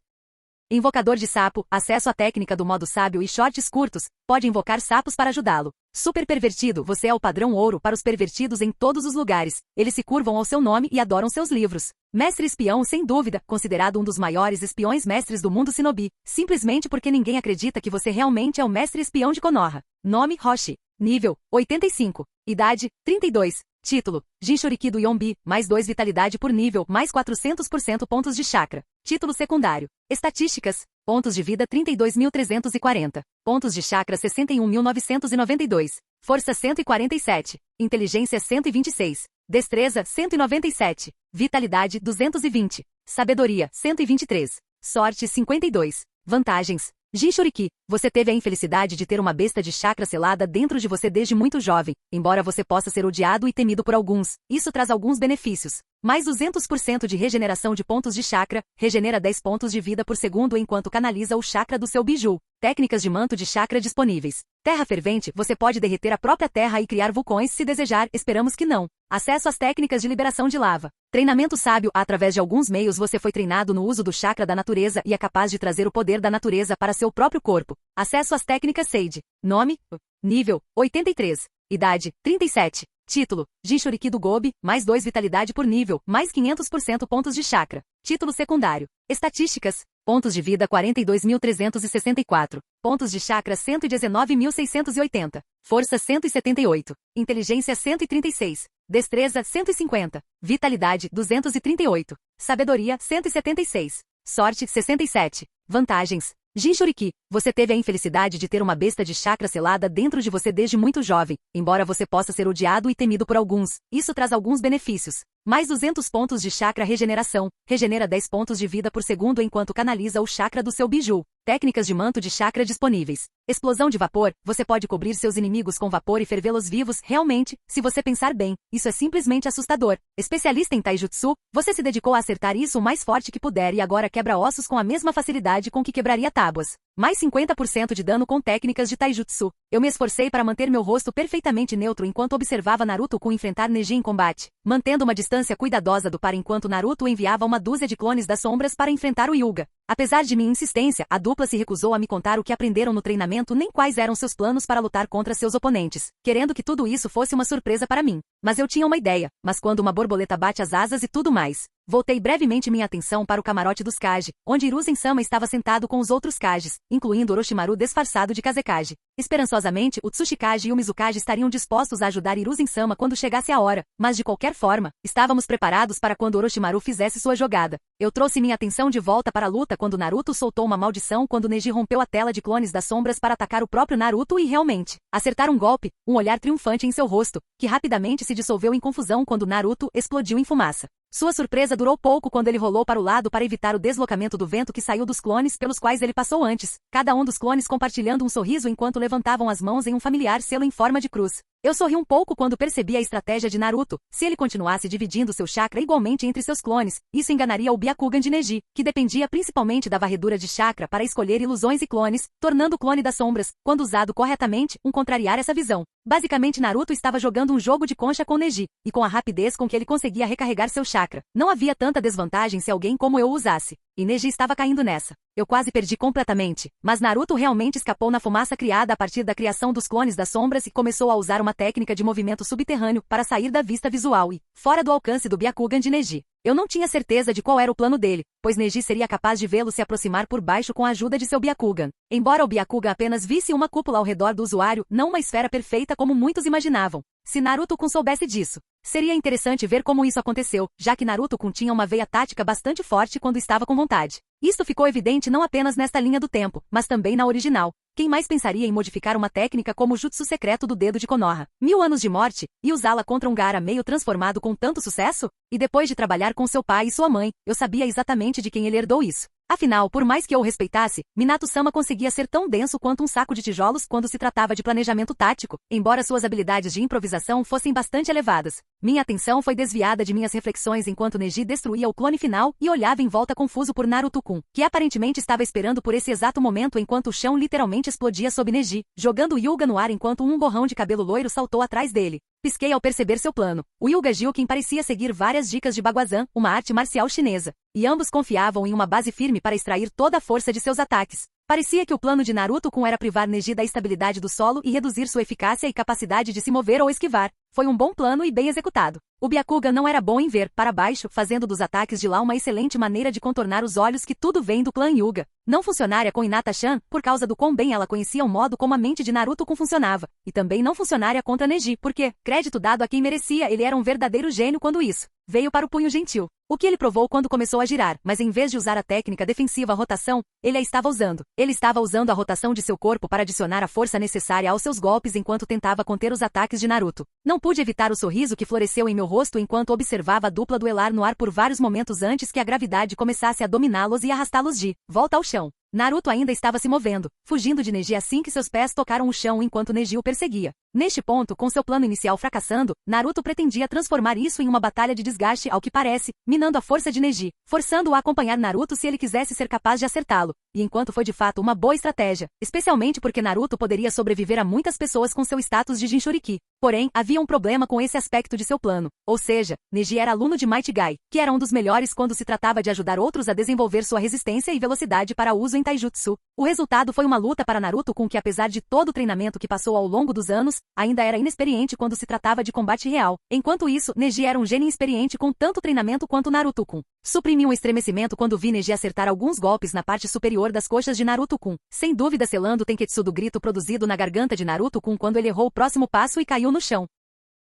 Invocador de sapo, acesso à técnica do modo sábio e shorts curtos, pode invocar sapos para ajudá-lo. Super pervertido, você é o padrão ouro para os pervertidos em todos os lugares. Eles se curvam ao seu nome e adoram seus livros. Mestre espião, sem dúvida, considerado um dos maiores espiões mestres do mundo shinobi, simplesmente porque ninguém acredita que você realmente é o mestre espião de Konoha. Nome, Roshi. Nível, 85. Idade, 32. Título, Jinchuriki do Yonbi, mais 2 vitalidade por nível, mais 400% pontos de chakra. Título secundário. Estatísticas. Pontos de vida 32.340. Pontos de chakra 61.992. Força 147. Inteligência 126. Destreza 197. Vitalidade 220. Sabedoria 123. Sorte 52. Vantagens. Jinchuriki, você teve a infelicidade de ter uma besta de chakra selada dentro de você desde muito jovem. Embora você possa ser odiado e temido por alguns, isso traz alguns benefícios. Mais 200% de regeneração de pontos de chakra, regenera 10 pontos de vida por segundo enquanto canaliza o chakra do seu biju. Técnicas de manto de chakra disponíveis. Terra fervente, você pode derreter a própria terra e criar vulcões se desejar, esperamos que não. Acesso às técnicas de liberação de lava. Treinamento sábio, através de alguns meios você foi treinado no uso do chakra da natureza e é capaz de trazer o poder da natureza para seu próprio corpo. Acesso às técnicas Sage. Nome, nível, 83. Idade, 37. Título, Jinchuriki do Gobi, mais 2 vitalidade por nível, mais 500% pontos de chakra. Título secundário. Estatísticas. Pontos de vida 42.364. Pontos de chakra 119.680. Força 178. Inteligência 136. Destreza 150. Vitalidade 238. Sabedoria 176. Sorte 67. Vantagens. Jinchuriki, você teve a infelicidade de ter uma besta de chakra selada dentro de você desde muito jovem. Embora você possa ser odiado e temido por alguns, isso traz alguns benefícios. Mais 200 pontos de chakra regeneração. Regenera 10 pontos de vida por segundo enquanto canaliza o chakra do seu biju. Técnicas de manto de chakra disponíveis. Explosão de vapor. Você pode cobrir seus inimigos com vapor e fervê-los vivos. Realmente, se você pensar bem, isso é simplesmente assustador. Especialista em taijutsu, você se dedicou a acertar isso o mais forte que puder e agora quebra ossos com a mesma facilidade com que quebraria tábuas. Mais 50% de dano com técnicas de taijutsu. Eu me esforcei para manter meu rosto perfeitamente neutro enquanto observava Naruto enfrentar Neji em combate, mantendo uma distância cuidadosa do par enquanto Naruto enviava uma dúzia de clones das sombras para enfrentar o Hyuga. Apesar de minha insistência, a dupla se recusou a me contar o que aprenderam no treinamento nem quais eram seus planos para lutar contra seus oponentes, querendo que tudo isso fosse uma surpresa para mim. Mas eu tinha uma ideia, mas quando uma borboleta bate as asas e tudo mais. Voltei brevemente minha atenção para o camarote dos Kage, onde Hiruzen-sama estava sentado com os outros Kages, incluindo Orochimaru disfarçado de Kazekage. Esperançosamente, o Tsuchikage e o Mizukage estariam dispostos a ajudar Hiruzen-sama quando chegasse a hora, mas de qualquer forma, estávamos preparados para quando Orochimaru fizesse sua jogada. Eu trouxe minha atenção de volta para a luta quando Naruto soltou uma maldição quando Neji rompeu a tela de clones das sombras para atacar o próprio Naruto e realmente acertar um golpe, um olhar triunfante em seu rosto, que rapidamente se dissolveu em confusão quando Naruto explodiu em fumaça. Sua surpresa durou pouco quando ele rolou para o lado para evitar o deslocamento do vento que saiu dos clones pelos quais ele passou antes, cada um dos clones compartilhando um sorriso enquanto levantavam as mãos em um familiar selo em forma de cruz. Eu sorri um pouco quando percebi a estratégia de Naruto. Se ele continuasse dividindo seu chakra igualmente entre seus clones, isso enganaria o Byakugan de Neji, que dependia principalmente da varredura de chakra para escolher ilusões e clones, tornando o clone das sombras, quando usado corretamente, contrariar essa visão. Basicamente Naruto estava jogando um jogo de concha com Neji, e com a rapidez com que ele conseguia recarregar seu chakra, não havia tanta desvantagem se alguém como eu o usasse. E Neji estava caindo nessa. Eu quase perdi completamente, mas Naruto realmente escapou na fumaça criada a partir da criação dos clones das sombras e começou a usar uma técnica de movimento subterrâneo para sair da vista visual e, fora do alcance do Byakugan de Neji. Eu não tinha certeza de qual era o plano dele, pois Neji seria capaz de vê-lo se aproximar por baixo com a ajuda de seu Byakugan. Embora o Byakugan apenas visse uma cúpula ao redor do usuário, não uma esfera perfeita como muitos imaginavam. Se Naruto-kun soubesse disso, seria interessante ver como isso aconteceu, já que Naruto-kun tinha uma veia tática bastante forte quando estava com vontade. Isto ficou evidente não apenas nesta linha do tempo, mas também na original. Quem mais pensaria em modificar uma técnica como o jutsu secreto do dedo de Konoha, 1000 anos de morte, e usá-la contra um Gaara meio transformado com tanto sucesso? E depois de trabalhar com seu pai e sua mãe, eu sabia exatamente de quem ele herdou isso. Afinal, por mais que eu o respeitasse, Minato-sama conseguia ser tão denso quanto um saco de tijolos quando se tratava de planejamento tático, embora suas habilidades de improvisação fossem bastante elevadas. Minha atenção foi desviada de minhas reflexões enquanto Neji destruía o clone final e olhava em volta confuso por Naruto-kun, que aparentemente estava esperando por esse exato momento enquanto o chão literalmente explodia sob Neji, jogando o Hyuga no ar enquanto um borrão de cabelo loiro saltou atrás dele. Pisquei ao perceber seu plano. O Hyuga Jilkin parecia seguir várias dicas de Baguazhang, uma arte marcial chinesa, e ambos confiavam em uma base firme para extrair toda a força de seus ataques. Parecia que o plano de Naruto-kun era privar Neji da estabilidade do solo e reduzir sua eficácia e capacidade de se mover ou esquivar. Foi um bom plano e bem executado. O Byakugan não era bom em ver para baixo, fazendo dos ataques de lá uma excelente maneira de contornar os olhos que tudo vem do clã Hyuga. Não funcionaria com Hinata-chan, por causa do quão bem ela conhecia o modo como a mente de Naruto-kun funcionava. E também não funcionaria contra Neji, porque, crédito dado a quem merecia, ele era um verdadeiro gênio quando isso veio para o punho gentil. O que ele provou quando começou a girar, mas em vez de usar a técnica defensiva rotação, ele a estava usando. Ele estava usando a rotação de seu corpo para adicionar a força necessária aos seus golpes enquanto tentava conter os ataques de Naruto. Não pude evitar o sorriso que floresceu em meu rosto enquanto observava a dupla duelar no ar por vários momentos antes que a gravidade começasse a dominá-los e arrastá-los de volta ao chão. Naruto ainda estava se movendo, fugindo de Neji assim que seus pés tocaram o chão enquanto Neji o perseguia. Neste ponto, com seu plano inicial fracassando, Naruto pretendia transformar isso em uma batalha de desgaste ao que parece, minando a força de Neji, forçando-o a acompanhar Naruto se ele quisesse ser capaz de acertá-lo. E enquanto foi de fato uma boa estratégia, especialmente porque Naruto poderia sobreviver a muitas pessoas com seu status de Jinchuriki. Porém, havia um problema com esse aspecto de seu plano. Ou seja, Neji era aluno de Might Guy, que era um dos melhores quando se tratava de ajudar outros a desenvolver sua resistência e velocidade para uso em taijutsu. O resultado foi uma luta para Naruto com que, apesar de todo o treinamento que passou ao longo dos anos, ainda era inexperiente quando se tratava de combate real. Enquanto isso, Neji era um gênio experiente com tanto treinamento quanto Naruto-kun. Suprimi um estremecimento quando vi Neji acertar alguns golpes na parte superior das coxas de Naruto-kun, sem dúvida selando o tenketsu do grito produzido na garganta de Naruto-kun quando ele errou o próximo passo e caiu no chão.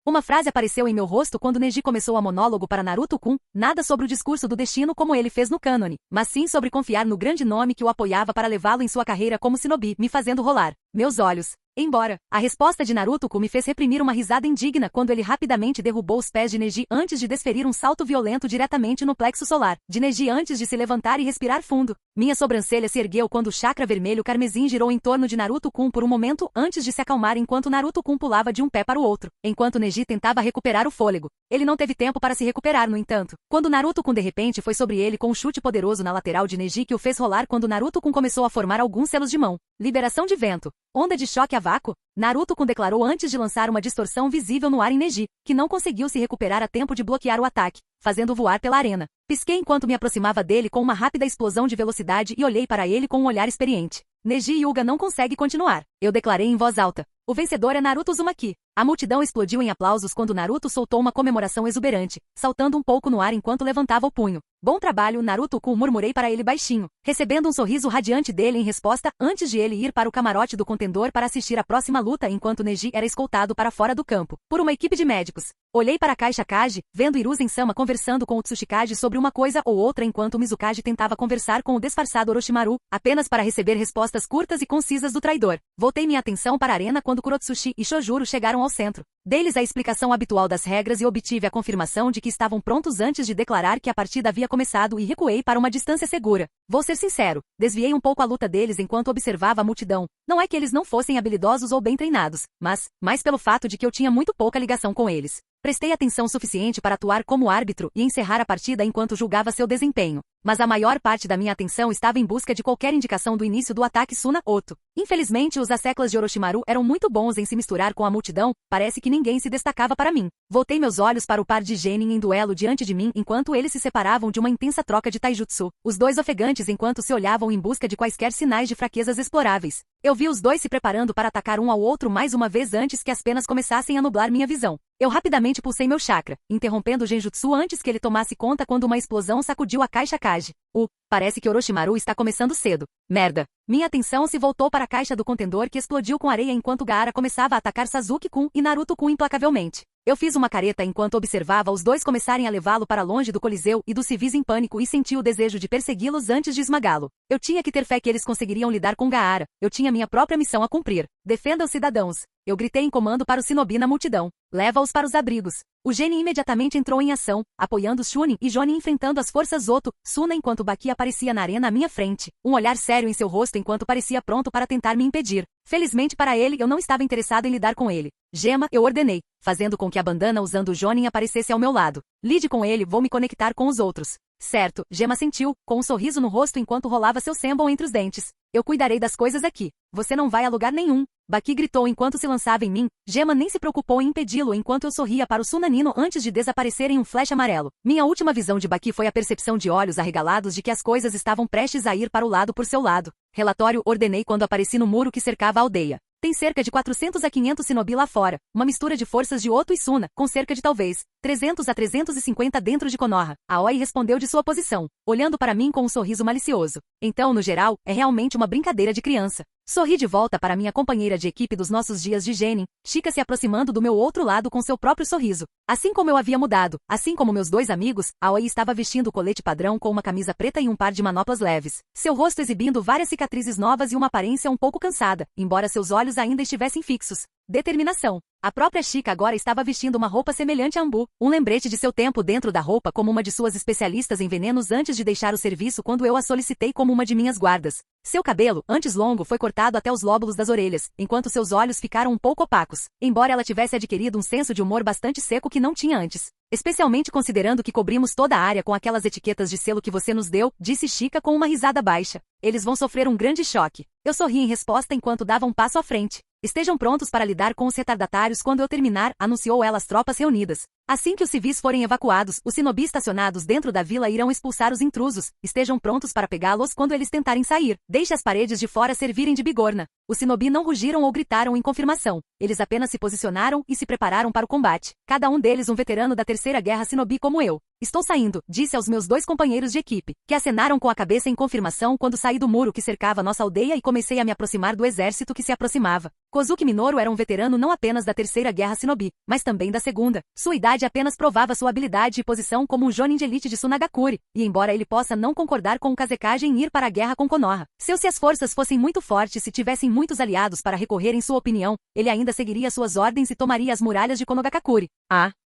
Uma frase apareceu em meu rosto quando Neji começou a monólogo para Naruto-kun, nada sobre o discurso do destino como ele fez no cânone, mas sim sobre confiar no grande nome que o apoiava para levá-lo em sua carreira como shinobi, me fazendo rolar meus olhos. Embora, a resposta de Naruto-kun me fez reprimir uma risada indigna quando ele rapidamente derrubou os pés de Neji antes de desferir um salto violento diretamente no plexo solar de Neji antes de se levantar e respirar fundo. Minha sobrancelha se ergueu quando o chakra vermelho carmesim girou em torno de Naruto-kun por um momento antes de se acalmar enquanto Naruto-kun pulava de um pé para o outro, enquanto Neji tentava recuperar o fôlego. Ele não teve tempo para se recuperar, no entanto, quando Naruto-kun de repente foi sobre ele com um chute poderoso na lateral de Neji que o fez rolar quando Naruto-kun começou a formar alguns selos de mão. Liberação de vento. Onda de choque a vácuo? Naruto-kun declarou antes de lançar uma distorção visível no ar em Neji, que não conseguiu se recuperar a tempo de bloquear o ataque, fazendo-o voar pela arena. Pisquei enquanto me aproximava dele com uma rápida explosão de velocidade e olhei para ele com um olhar experiente. Neji Hyuga não consegue continuar. Eu declarei em voz alta. O vencedor é Naruto Uzumaki. A multidão explodiu em aplausos quando Naruto soltou uma comemoração exuberante, saltando um pouco no ar enquanto levantava o punho. Bom trabalho, Naruto-kun, murmurei para ele baixinho, recebendo um sorriso radiante dele em resposta antes de ele ir para o camarote do contendor para assistir à próxima luta enquanto Neji era escoltado para fora do campo, por uma equipe de médicos. Olhei para a caixa Kage, vendo Hiruzen-sama conversando com o Tsuchikage sobre uma coisa ou outra enquanto o Mizukage tentava conversar com o disfarçado Orochimaru, apenas para receber respostas curtas e concisas do traidor. Voltei minha atenção para a arena quando Kurotsuchi e Chojuro chegaram ao centro. Dei-lhes a explicação habitual das regras e obtive a confirmação de que estavam prontos antes de declarar que a partida havia começado e recuei para uma distância segura. Vou ser sincero, desviei um pouco a luta deles enquanto observava a multidão. Não é que eles não fossem habilidosos ou bem treinados, mas pelo fato de que eu tinha muito pouca ligação com eles. Prestei atenção suficiente para atuar como árbitro e encerrar a partida enquanto julgava seu desempenho. Mas a maior parte da minha atenção estava em busca de qualquer indicação do início do ataque Suna-Oto. Infelizmente, os asseclas de Orochimaru eram muito bons em se misturar com a multidão, parece que ninguém se destacava para mim. Voltei meus olhos para o par de Genin em duelo diante de mim enquanto eles se separavam de uma intensa troca de taijutsu, os dois ofegantes enquanto se olhavam em busca de quaisquer sinais de fraquezas exploráveis. Eu vi os dois se preparando para atacar um ao outro mais uma vez antes que as penas começassem a nublar minha visão. Eu rapidamente pulsei meu chakra, interrompendo o genjutsu antes que ele tomasse conta quando uma explosão sacudiu a caixa Kage. Parece que Orochimaru está começando cedo. Merda. Minha atenção se voltou para a caixa do contendor que explodiu com areia enquanto Gaara começava a atacar Sasuke-kun e Naruto-kun implacavelmente. Eu fiz uma careta enquanto observava os dois começarem a levá-lo para longe do coliseu e dos civis em pânico e senti o desejo de persegui-los antes de esmagá-lo. Eu tinha que ter fé que eles conseguiriam lidar com Gaara. Eu tinha minha própria missão a cumprir. Defenda os cidadãos. Eu gritei em comando para o shinobi na multidão. Leva-os para os abrigos. O Genin imediatamente entrou em ação, apoiando Chunin e Jonin enfrentando as forças Oto, Suna enquanto Baki aparecia na arena à minha frente, um olhar sério em seu rosto enquanto parecia pronto para tentar me impedir. Felizmente para ele, eu não estava interessado em lidar com ele. Gema, eu ordenei, fazendo com que a bandana usando o Jonin aparecesse ao meu lado. Lide com ele, vou me conectar com os outros. Certo, Gema sentiu, com um sorriso no rosto enquanto rolava seu sembon entre os dentes. Eu cuidarei das coisas aqui. Você não vai a lugar nenhum. Baki gritou enquanto se lançava em mim. Gema nem se preocupou em impedi-lo enquanto eu sorria para o Sunanino antes de desaparecer em um flash amarelo. Minha última visão de Baki foi a percepção de olhos arregalados de que as coisas estavam prestes a ir para o lado por seu lado. Relatório, ordenei quando apareci no muro que cercava a aldeia. Tem cerca de 400 a 500 shinobi lá fora, uma mistura de forças de Oto e Suna, com cerca de talvez 300 a 350 dentro de Konoha. Aoi respondeu de sua posição, olhando para mim com um sorriso malicioso. Então, no geral, é realmente uma brincadeira de criança. Sorri de volta para minha companheira de equipe dos nossos dias de Genin, Chika se aproximando do meu outro lado com seu próprio sorriso. Assim como eu havia mudado, assim como meus dois amigos, Aoi estava vestindo o colete padrão com uma camisa preta e um par de manoplas leves. Seu rosto exibindo várias cicatrizes novas e uma aparência um pouco cansada, embora seus olhos ainda estivessem fixos. Determinação. A própria Chika agora estava vestindo uma roupa semelhante a Ambu, um lembrete de seu tempo dentro da roupa como uma de suas especialistas em venenos antes de deixar o serviço quando eu a solicitei como uma de minhas guardas. Seu cabelo, antes longo, foi cortado até os lóbulos das orelhas, enquanto seus olhos ficaram um pouco opacos, embora ela tivesse adquirido um senso de humor bastante seco que não tinha antes. Especialmente considerando que cobrimos toda a área com aquelas etiquetas de selo que você nos deu, disse Chika com uma risada baixa. Eles vão sofrer um grande choque. Eu sorri em resposta enquanto dava um passo à frente. Estejam prontos para lidar com os retardatários quando eu terminar, anunciou ela às tropas reunidas. Assim que os civis forem evacuados, os shinobi estacionados dentro da vila irão expulsar os intrusos. Estejam prontos para pegá-los quando eles tentarem sair. Deixe as paredes de fora servirem de bigorna. Os shinobi não rugiram ou gritaram em confirmação. Eles apenas se posicionaram e se prepararam para o combate. Cada um deles um veterano da terceira guerra Shinobi como eu. Estou saindo, disse aos meus 2 companheiros de equipe, que acenaram com a cabeça em confirmação quando saí do muro que cercava nossa aldeia e comecei a me aproximar do exército que se aproximava. Kozuki Minoru era um veterano não apenas da terceira guerra Shinobi, mas também da segunda. Sua idade apenas provava sua habilidade e posição como um jonin de elite de Tsunagakure, e embora ele possa não concordar com o Kazekage em ir para a guerra com Konoha, se as forças fossem muito fortes e tivessem muitos aliados para recorrer em sua opinião, ele ainda seguiria suas ordens e tomaria as muralhas de Konogakure.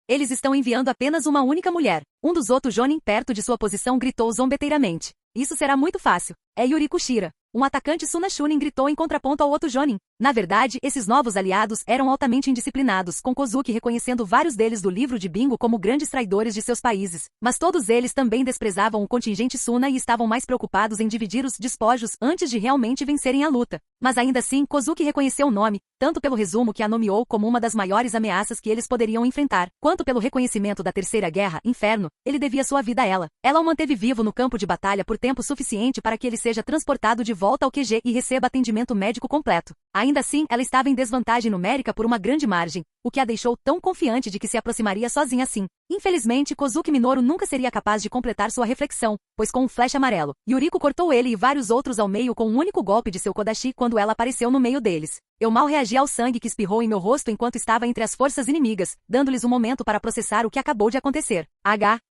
Eles estão enviando apenas uma única mulher. Um dos outros jonin perto de sua posição gritou zombeteiramente. Isso será muito fácil. É Yuriko Shira. Um atacante Suna Chunin gritou em contraponto ao outro jonin. Na verdade, esses novos aliados eram altamente indisciplinados, com Kozuki reconhecendo vários deles do livro de bingo como grandes traidores de seus países. Mas todos eles também desprezavam o contingente Suna e estavam mais preocupados em dividir os despojos antes de realmente vencerem a luta. Mas ainda assim, Kozuki reconheceu o nome, tanto pelo resumo que a nomeou como uma das maiores ameaças que eles poderiam enfrentar, quanto pelo reconhecimento da Terceira Guerra, Inferno, ele devia sua vida a ela. Ela o manteve vivo no campo de batalha por tempo suficiente para que ele seja transportado de volta ao QG e receba atendimento médico completo. Ainda assim, ela estava em desvantagem numérica por uma grande margem, o que a deixou tão confiante de que se aproximaria sozinha assim. Infelizmente, Kozuki Minoru nunca seria capaz de completar sua reflexão, pois com um flash amarelo, Yuriko cortou ele e vários outros ao meio com um único golpe de seu Kodashi quando ela apareceu no meio deles. Eu mal reagi ao sangue que espirrou em meu rosto enquanto estava entre as forças inimigas, dando-lhes um momento para processar o que acabou de acontecer.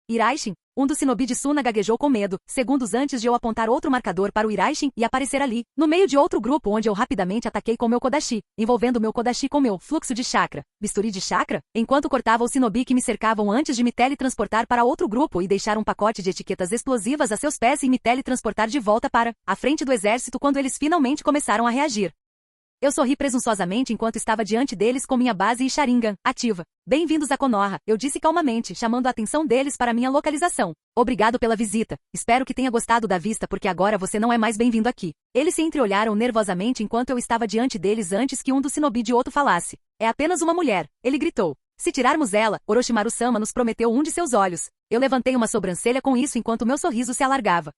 Iraishin, um dos shinobi de Suna gaguejou com medo, segundos antes de eu apontar outro marcador para o Iraishin e aparecer ali, no meio de outro grupo onde eu rapidamente ataquei com meu Kodashi, envolvendo meu Kodashi com meu fluxo de chakra. Bisturi de chakra? Enquanto cortava os shinobi que me cercavam antes de me teletransportar para outro grupo e deixar um pacote de etiquetas explosivas a seus pés e me teletransportar de volta para a frente do exército quando eles finalmente começaram a reagir. Eu sorri presunçosamente enquanto estava diante deles com minha base e Sharingan ativa. Bem-vindos a Konoha, eu disse calmamente, chamando a atenção deles para minha localização. Obrigado pela visita. Espero que tenha gostado da vista porque agora você não é mais bem-vindo aqui. Eles se entreolharam nervosamente enquanto eu estava diante deles antes que um dos shinobi de Oto falasse. É apenas uma mulher, ele gritou. Se tirarmos ela, Orochimaru-sama nos prometeu um de seus olhos. Eu levantei uma sobrancelha com isso enquanto meu sorriso se alargava.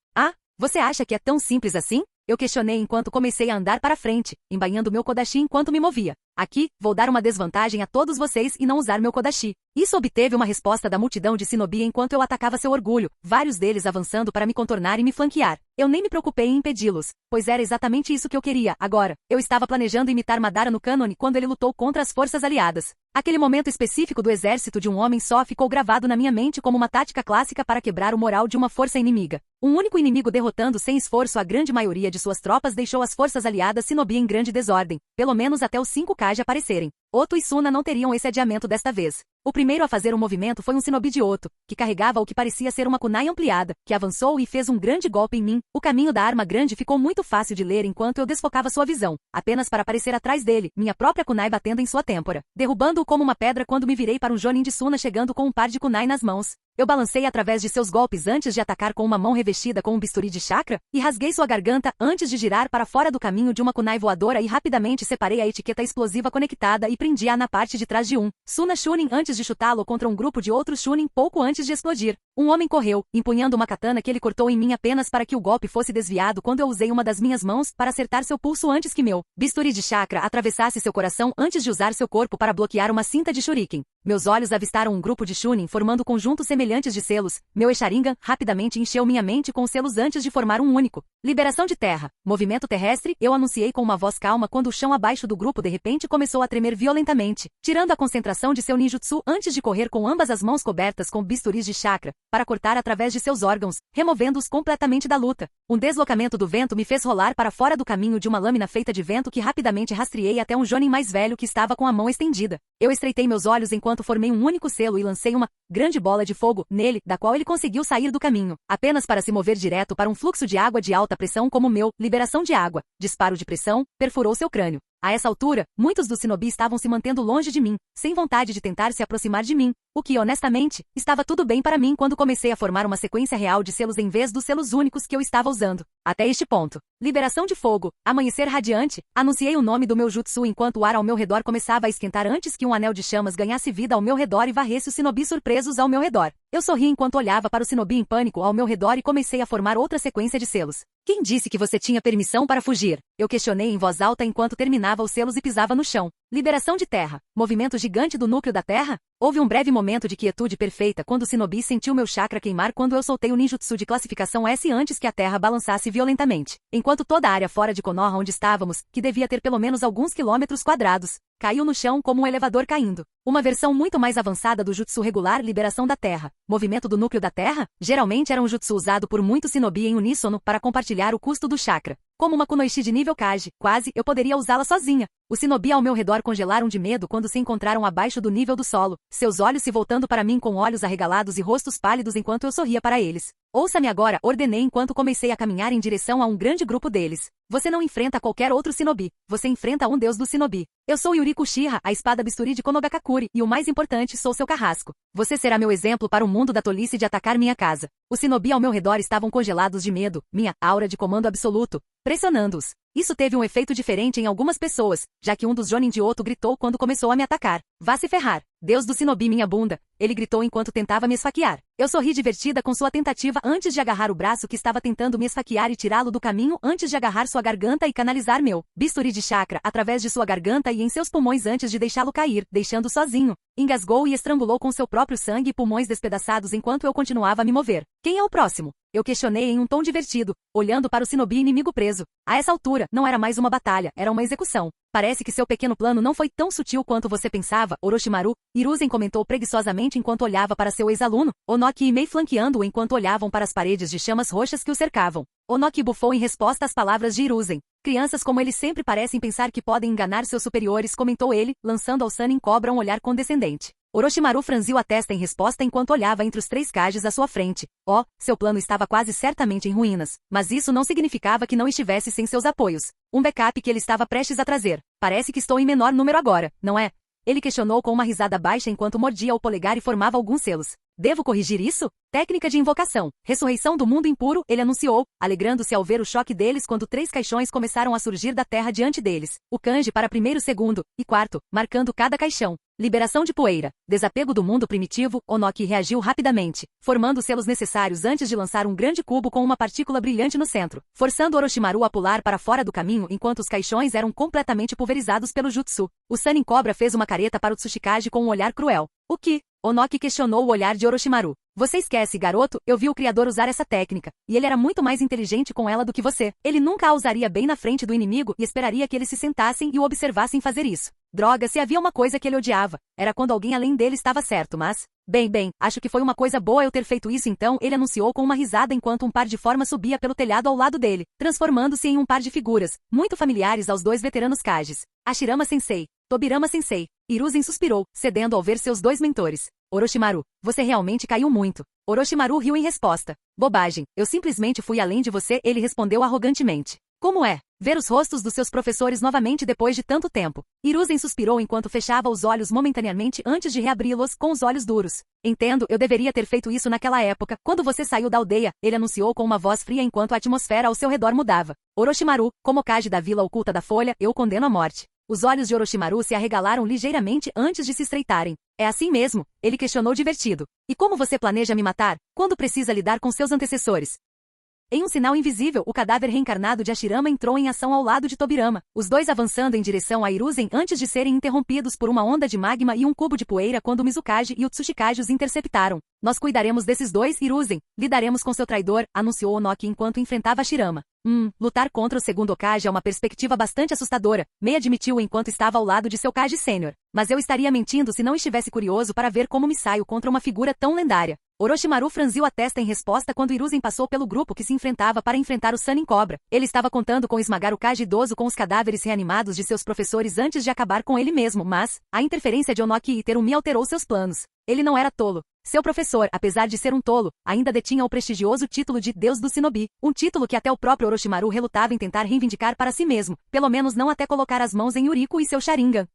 Você acha que é tão simples assim? Eu questionei enquanto comecei a andar para frente, embainhando meu Kodashi enquanto me movia. Aqui, vou dar uma desvantagem a todos vocês e não usar meu Kodashi. Isso obteve uma resposta da multidão de shinobi enquanto eu atacava seu orgulho, vários deles avançando para me contornar e me flanquear. Eu nem me preocupei em impedi-los, pois era exatamente isso que eu queria, agora. Eu estava planejando imitar Madara no cânone quando ele lutou contra as forças aliadas. Aquele momento específico do exército de um homem só ficou gravado na minha mente como uma tática clássica para quebrar o moral de uma força inimiga. Um único inimigo derrotando sem esforço a grande maioria de suas tropas deixou as forças aliadas shinobi em grande desordem, pelo menos até os 5 Kage aparecerem. Oto e Suna não teriam esse adiamento desta vez. O primeiro a fazer o movimento foi um shinobi de Oto, que carregava o que parecia ser uma kunai ampliada, que avançou e fez um grande golpe em mim. O caminho da arma grande ficou muito fácil de ler enquanto eu desfocava sua visão, apenas para aparecer atrás dele, minha própria kunai batendo em sua têmpora, derrubando-o como uma pedra quando me virei para um jonin de Suna chegando com um par de kunai nas mãos. Eu balancei através de seus golpes antes de atacar com uma mão revestida com um bisturi de chakra, e rasguei sua garganta antes de girar para fora do caminho de uma kunai voadora e rapidamente separei a etiqueta explosiva conectada e prendi-a na parte de trás de um Suna Chunin antes de chutá-lo contra um grupo de outros Chunin pouco antes de explodir. Um homem correu, empunhando uma katana que ele cortou em mim apenas para que o golpe fosse desviado quando eu usei uma das minhas mãos para acertar seu pulso antes que meu bisturi de chakra atravessasse seu coração antes de usar seu corpo para bloquear uma cinta de shuriken. Meus olhos avistaram um grupo de Chunin formando conjuntos semelhantes de selos. Meu Sharingan rapidamente encheu minha mente com os selos antes de formar um único. Liberação de terra. Movimento terrestre, eu anunciei com uma voz calma quando o chão abaixo do grupo de repente começou a tremer violentamente, tirando a concentração de seu ninjutsu antes de correr com ambas as mãos cobertas com bisturis de chakra, para cortar através de seus órgãos, removendo-os completamente da luta. Um deslocamento do vento me fez rolar para fora do caminho de uma lâmina feita de vento que rapidamente rastreei até um jonin mais velho que estava com a mão estendida. Eu estreitei meus olhos enquanto formei um único selo e lancei uma grande bola de fogo nele, da qual ele conseguiu sair do caminho, apenas para se mover direto para um fluxo de água de alta pressão como o meu. Liberação de água. Disparo de pressão, perfurou seu crânio. A essa altura, muitos dos shinobi estavam se mantendo longe de mim, sem vontade de tentar se aproximar de mim, o que, honestamente, estava tudo bem para mim quando comecei a formar uma sequência real de selos em vez dos selos únicos que eu estava usando. Até este ponto. Liberação de fogo. Amanhecer radiante. Anunciei o nome do meu jutsu enquanto o ar ao meu redor começava a esquentar antes que um anel de chamas ganhasse vida ao meu redor e varresse os shinobi surpresos ao meu redor. Eu sorri enquanto olhava para o shinobi em pânico ao meu redor e comecei a formar outra sequência de selos. Quem disse que você tinha permissão para fugir? Eu questionei em voz alta enquanto terminava os selos e pisava no chão. Liberação de terra. Movimento gigante do núcleo da terra? Houve um breve momento de quietude perfeita quando o Shinobi sentiu meu chakra queimar quando eu soltei o ninjutsu de classificação S antes que a terra balançasse violentamente. Enquanto toda a área fora de Konoha onde estávamos, que devia ter pelo menos alguns quilômetros quadrados, caiu no chão como um elevador caindo. Uma versão muito mais avançada do jutsu regular liberação da terra. Movimento do núcleo da terra? Geralmente era um jutsu usado por muitos shinobi em uníssono para compartilhar o custo do chakra. Como uma kunoichi de nível Kage, quase eu poderia usá-la sozinha. Os shinobi ao meu redor congelaram de medo quando se encontraram abaixo do nível do solo, seus olhos se voltando para mim com olhos arregalados e rostos pálidos enquanto eu sorria para eles. Ouça-me agora, ordenei enquanto comecei a caminhar em direção a um grande grupo deles. Você não enfrenta qualquer outro shinobi. Você enfrenta um deus do shinobi. Eu sou Yuriko Uchiha, a espada bisturi de Konogakakure, e o mais importante, sou seu carrasco. Você será meu exemplo para o mundo da tolice de atacar minha casa. Os shinobi ao meu redor estavam congelados de medo, minha aura de comando absoluto, pressionando-os. Isso teve um efeito diferente em algumas pessoas, já que um dos Jonin de Oto gritou quando começou a me atacar. Vá se ferrar. Deus do shinobi minha bunda. Ele gritou enquanto tentava me esfaquear. Eu sorri divertida com sua tentativa antes de agarrar o braço que estava tentando me esfaquear e tirá-lo do caminho antes de agarrar sua garganta e canalizar meu bisturi de chakra através de sua garganta e em seus pulmões antes de deixá-lo cair, deixando sozinho. Engasgou e estrangulou com seu próprio sangue e pulmões despedaçados enquanto eu continuava a me mover. Quem é o próximo? Eu questionei em um tom divertido, olhando para o shinobi inimigo preso. A essa altura, não era mais uma batalha, era uma execução. Parece que seu pequeno plano não foi tão sutil quanto você pensava, Orochimaru. Hiruzen comentou preguiçosamente enquanto olhava para seu ex-aluno, Onoki e Mei flanqueando-o enquanto olhavam para as paredes de chamas roxas que o cercavam. Onoki bufou em resposta às palavras de Hiruzen. Crianças como ele sempre parecem pensar que podem enganar seus superiores, comentou ele, lançando ao Sannin Cobra um olhar condescendente. Orochimaru franziu a testa em resposta enquanto olhava entre os 3 Kages à sua frente. Oh, seu plano estava quase certamente em ruínas, mas isso não significava que não estivesse sem seus apoios. Um backup que ele estava prestes a trazer. Parece que estou em menor número agora, não é? Ele questionou com uma risada baixa enquanto mordia o polegar e formava alguns selos. Devo corrigir isso? Técnica de invocação. Ressurreição do mundo impuro, ele anunciou, alegrando-se ao ver o choque deles quando 3 caixões começaram a surgir da terra diante deles. O kanji para primeiro, segundo e quarto, marcando cada caixão. Liberação de poeira. Desapego do mundo primitivo, Onoki reagiu rapidamente, formando os selos necessários antes de lançar um grande cubo com uma partícula brilhante no centro, forçando Orochimaru a pular para fora do caminho enquanto os caixões eram completamente pulverizados pelo jutsu. O Sannin Cobra fez uma careta para o Tsuchikage com um olhar cruel. O que? Onoki questionou o olhar de Orochimaru. Você esquece, garoto, eu vi o criador usar essa técnica, e ele era muito mais inteligente com ela do que você. Ele nunca a usaria bem na frente do inimigo e esperaria que eles se sentassem e o observassem fazer isso. Droga, se havia uma coisa que ele odiava, era quando alguém além dele estava certo, mas... Bem, acho que foi uma coisa boa eu ter feito isso então, ele anunciou com uma risada enquanto um par de formas subia pelo telhado ao lado dele, transformando-se em um par de figuras, muito familiares aos 2 veteranos Kages. Hashirama Sensei, Tobirama Sensei. Hiruzen suspirou, cedendo ao ver seus 2 mentores. Orochimaru, você realmente caiu muito. Orochimaru riu em resposta. Bobagem, eu simplesmente fui além de você, ele respondeu arrogantemente. Como é? Ver os rostos dos seus professores novamente depois de tanto tempo. Hiruzen suspirou enquanto fechava os olhos momentaneamente antes de reabri-los com os olhos duros. Entendo, eu deveria ter feito isso naquela época, quando você saiu da aldeia, ele anunciou com uma voz fria enquanto a atmosfera ao seu redor mudava. Orochimaru, como Kage da Vila Oculta da Folha, eu condeno a morte. Os olhos de Orochimaru se arregalaram ligeiramente antes de se estreitarem. É assim mesmo? Ele questionou divertido. E como você planeja me matar? Quando precisa lidar com seus antecessores? Em um sinal invisível, o cadáver reencarnado de Hashirama entrou em ação ao lado de Tobirama, os 2 avançando em direção a Hiruzen antes de serem interrompidos por uma onda de magma e um cubo de poeira quando o Mizukage e o Tsuchikage os interceptaram. Nós cuidaremos desses 2, Hiruzen. Lidaremos com seu traidor, anunciou Onoki enquanto enfrentava Hashirama. Lutar contra o segundo Hokage é uma perspectiva bastante assustadora, Mei admitiu enquanto estava ao lado de seu Kage sênior. Mas eu estaria mentindo se não estivesse curioso para ver como me saio contra uma figura tão lendária. Orochimaru franziu a testa em resposta quando Hiruzen passou pelo grupo que se enfrentava para enfrentar o Sannin Cobra. Ele estava contando com esmagar o Kage idoso com os cadáveres reanimados de seus professores antes de acabar com ele mesmo, mas a interferência de Onoki Iterumi alterou seus planos. Ele não era tolo. Seu professor, apesar de ser um tolo, ainda detinha o prestigioso título de Deus do Shinobi, um título que até o próprio Orochimaru relutava em tentar reivindicar para si mesmo, pelo menos não até colocar as mãos em Yuriko e seu Sharingan.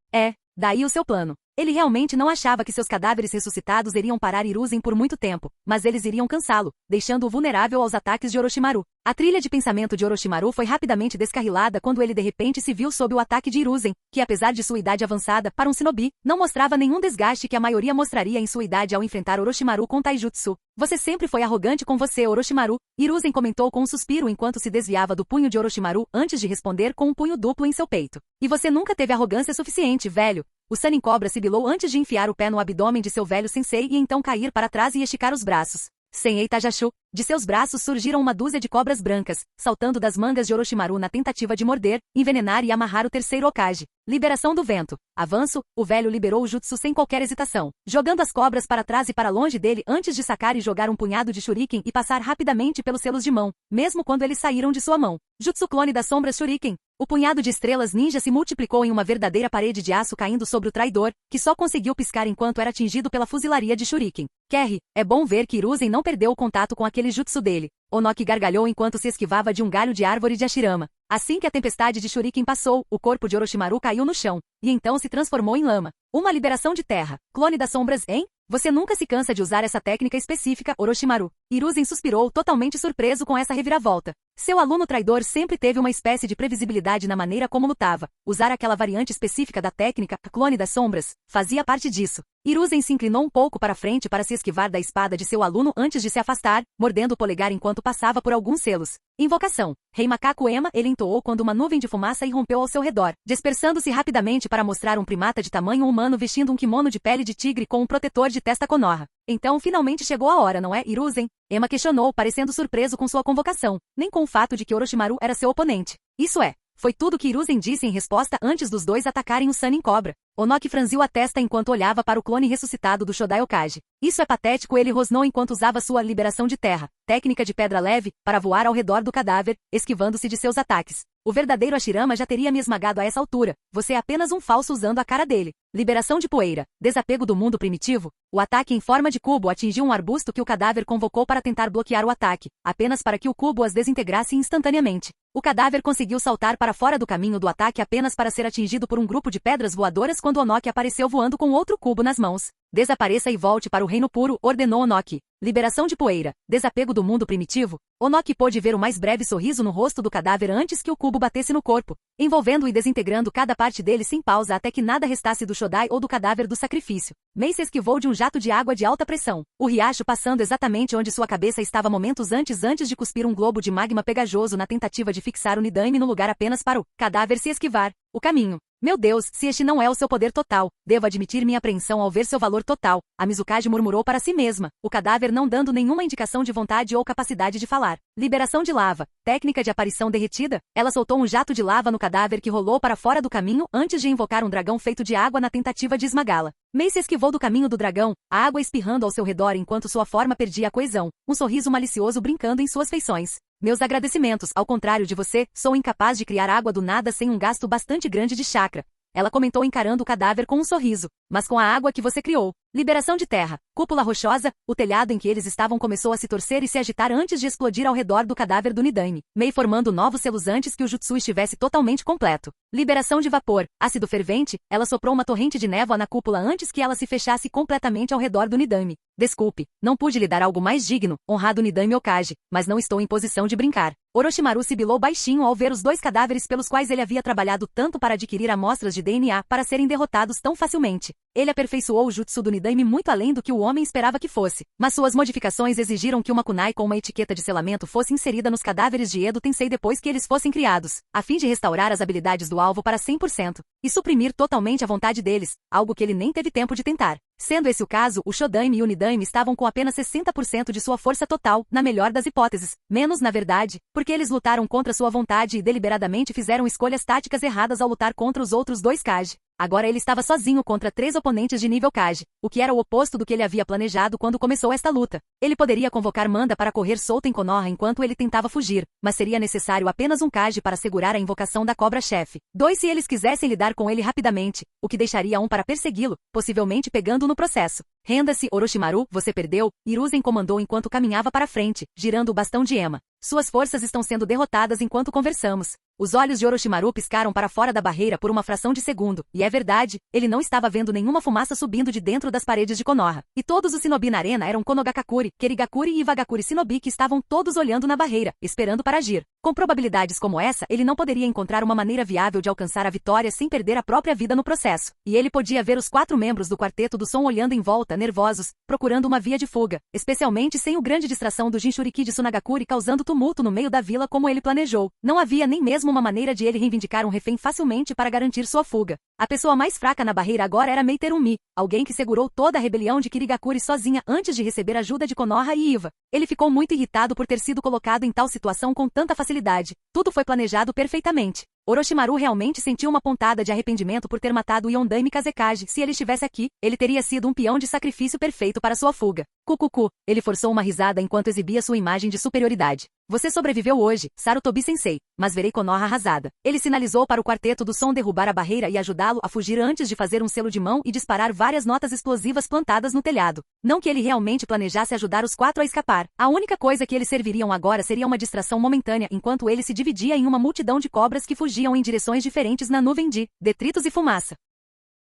Daí o seu plano. Ele realmente não achava que seus cadáveres ressuscitados iriam parar Hiruzen por muito tempo, mas eles iriam cansá-lo, deixando-o vulnerável aos ataques de Orochimaru. A trilha de pensamento de Orochimaru foi rapidamente descarrilada quando ele de repente se viu sob o ataque de Hiruzen, que apesar de sua idade avançada para um shinobi, não mostrava nenhum desgaste que a maioria mostraria em sua idade ao enfrentar Orochimaru com taijutsu. Você sempre foi arrogante com você, Orochimaru, Hiruzen comentou com um suspiro enquanto se desviava do punho de Orochimaru antes de responder com um punho duplo em seu peito. E você nunca teve arrogância suficiente, velho. O Sannin Cobra sibilou antes de enfiar o pé no abdômen de seu velho sensei e então cair para trás e esticar os braços. Senhei Tajashu, de seus braços surgiram uma dúzia de cobras brancas, saltando das mangas de Orochimaru na tentativa de morder, envenenar e amarrar o terceiro Hokage. Liberação do vento. Avanço, o velho liberou o jutsu sem qualquer hesitação, jogando as cobras para trás e para longe dele antes de sacar e jogar um punhado de shuriken e passar rapidamente pelos selos de mão, mesmo quando eles saíram de sua mão. Jutsu clone das sombras shuriken. O punhado de estrelas ninja se multiplicou em uma verdadeira parede de aço caindo sobre o traidor, que só conseguiu piscar enquanto era atingido pela fuzilaria de shuriken. Kerry, é bom ver que Hiruzen não perdeu o contato com aquele jutsu dele. Onoki gargalhou enquanto se esquivava de um galho de árvore de Hashirama. Assim que a tempestade de shuriken passou, o corpo de Orochimaru caiu no chão, e então se transformou em lama. Uma liberação de terra. Clone das sombras, hein? Você nunca se cansa de usar essa técnica específica, Orochimaru. Hiruzen suspirou totalmente surpreso com essa reviravolta. Seu aluno traidor sempre teve uma espécie de previsibilidade na maneira como lutava. Usar aquela variante específica da técnica, clone das sombras, fazia parte disso. Hiruzen se inclinou um pouco para frente para se esquivar da espada de seu aluno antes de se afastar, mordendo o polegar enquanto passava por alguns selos. Invocação. Rei Macaco Ema, ele entoou quando uma nuvem de fumaça irrompeu ao seu redor, dispersando-se rapidamente para mostrar um primata de tamanho humano vestindo um kimono de pele de tigre com um protetor de testa Konoha. Então finalmente chegou a hora, não é, Hiruzen? Ema questionou, parecendo surpreso com sua convocação, nem com o fato de que Orochimaru era seu oponente. Isso é. Foi tudo que Hiruzen disse em resposta antes dos dois atacarem o Sannin Cobra. Onoki franziu a testa enquanto olhava para o clone ressuscitado do Shodai Hokage. Isso é patético, ele rosnou enquanto usava sua liberação de terra, técnica de pedra leve, para voar ao redor do cadáver, esquivando-se de seus ataques. O verdadeiro Hashirama já teria me esmagado a essa altura. Você é apenas um falso usando a cara dele. Liberação de poeira. Desapego do mundo primitivo. O ataque em forma de cubo atingiu um arbusto que o cadáver convocou para tentar bloquear o ataque, apenas para que o cubo as desintegrasse instantaneamente. O cadáver conseguiu saltar para fora do caminho do ataque apenas para ser atingido por um grupo de pedras voadoras quando Onoki apareceu voando com outro cubo nas mãos. Desapareça e volte para o reino puro, ordenou Onoki. Liberação de poeira. Desapego do mundo primitivo. Onoki pôde ver o mais breve sorriso no rosto do cadáver antes que o cubo batesse no corpo, envolvendo e desintegrando cada parte dele sem pausa até que nada restasse do Shodai ou do cadáver do sacrifício. Mei se esquivou de um jato de água de alta pressão, o riacho passando exatamente onde sua cabeça estava momentos antes de cuspir um globo de magma pegajoso na tentativa de fixar o Nidaime no lugar apenas para o cadáver se esquivar. O caminho. Meu Deus, se este não é o seu poder total, devo admitir minha apreensão ao ver seu valor total, a Mizukage murmurou para si mesma, o cadáver não dando nenhuma indicação de vontade ou capacidade de falar. Liberação de lava. Técnica de aparição derretida? Ela soltou um jato de lava no cadáver que rolou para fora do caminho antes de invocar um dragão feito de água na tentativa de esmagá-la. Mei se esquivou do caminho do dragão, a água espirrando ao seu redor enquanto sua forma perdia a coesão, um sorriso malicioso brincando em suas feições. Meus agradecimentos, ao contrário de você, sou incapaz de criar água do nada sem um gasto bastante grande de chakra. Ela comentou encarando o cadáver com um sorriso. Mas com a água que você criou. Liberação de terra. Cúpula rochosa, o telhado em que eles estavam começou a se torcer e se agitar antes de explodir ao redor do cadáver do Nidaime, Mei formando novos selos antes que o jutsu estivesse totalmente completo. Liberação de vapor. Ácido fervente, ela soprou uma torrente de névoa na cúpula antes que ela se fechasse completamente ao redor do Nidaime. Desculpe, não pude lhe dar algo mais digno, honrado Nidaime Hokage, mas não estou em posição de brincar. Orochimaru sibilou baixinho ao ver os dois cadáveres pelos quais ele havia trabalhado tanto para adquirir amostras de DNA para serem derrotados tão facilmente. Ele aperfeiçoou o jutsu do Nidaime muito além do que o homem esperava que fosse, mas suas modificações exigiram que uma kunai com uma etiqueta de selamento fosse inserida nos cadáveres de Edo Tensei depois que eles fossem criados, a fim de restaurar as habilidades do alvo para 100%, e suprimir totalmente a vontade deles, algo que ele nem teve tempo de tentar. Sendo esse o caso, o Shodaime e o Nidaime estavam com apenas 60% de sua força total, na melhor das hipóteses, menos na verdade, porque eles lutaram contra sua vontade e deliberadamente fizeram escolhas táticas erradas ao lutar contra os outros dois Kage. Agora ele estava sozinho contra 3 oponentes de nível Kage, o que era o oposto do que ele havia planejado quando começou esta luta. Ele poderia convocar Manda para correr solto em Konoha enquanto ele tentava fugir, mas seria necessário apenas um Kage para segurar a invocação da cobra-chefe. 2 se eles quisessem lidar com ele rapidamente, o que deixaria um para persegui-lo, possivelmente pegando no processo. Renda-se, Orochimaru, você perdeu, Hiruzen comandou enquanto caminhava para frente, girando o bastão de Ema. Suas forças estão sendo derrotadas enquanto conversamos. Os olhos de Orochimaru piscaram para fora da barreira por uma fração de segundo, e é verdade, ele não estava vendo nenhuma fumaça subindo de dentro das paredes de Konoha. E todos os shinobi na arena eram Konogakakuri, Kerigakuri e Iwagakuri shinobi que estavam todos olhando na barreira, esperando para agir. Com probabilidades como essa, ele não poderia encontrar uma maneira viável de alcançar a vitória sem perder a própria vida no processo. E ele podia ver os 4 membros do quarteto do som olhando em volta, nervosos, procurando uma via de fuga, especialmente sem o grande distração do Jinchuriki de Tsunagakuri causando tumulto no meio da vila como ele planejou. Não havia nem mesmo uma maneira de ele reivindicar um refém facilmente para garantir sua fuga. A pessoa mais fraca na barreira agora era Meiterumi, alguém que segurou toda a rebelião de Kirigakuri sozinha antes de receber ajuda de Konoha e Iva. Ele ficou muito irritado por ter sido colocado em tal situação com tanta facilidade. Tudo foi planejado perfeitamente. Orochimaru realmente sentiu uma pontada de arrependimento por ter matado Yondaime Kazekage. Se ele estivesse aqui, ele teria sido um peão de sacrifício perfeito para sua fuga. Kukuku. Ele forçou uma risada enquanto exibia sua imagem de superioridade. Você sobreviveu hoje, Sarutobi-sensei, mas verei Konoha arrasada. Ele sinalizou para o quarteto do som derrubar a barreira e ajudá-lo a fugir antes de fazer um selo de mão e disparar várias notas explosivas plantadas no telhado. Não que ele realmente planejasse ajudar os 4 a escapar. A única coisa que eles serviriam agora seria uma distração momentânea enquanto ele se dividia em uma multidão de cobras que fugiam em direções diferentes na nuvem de detritos e fumaça.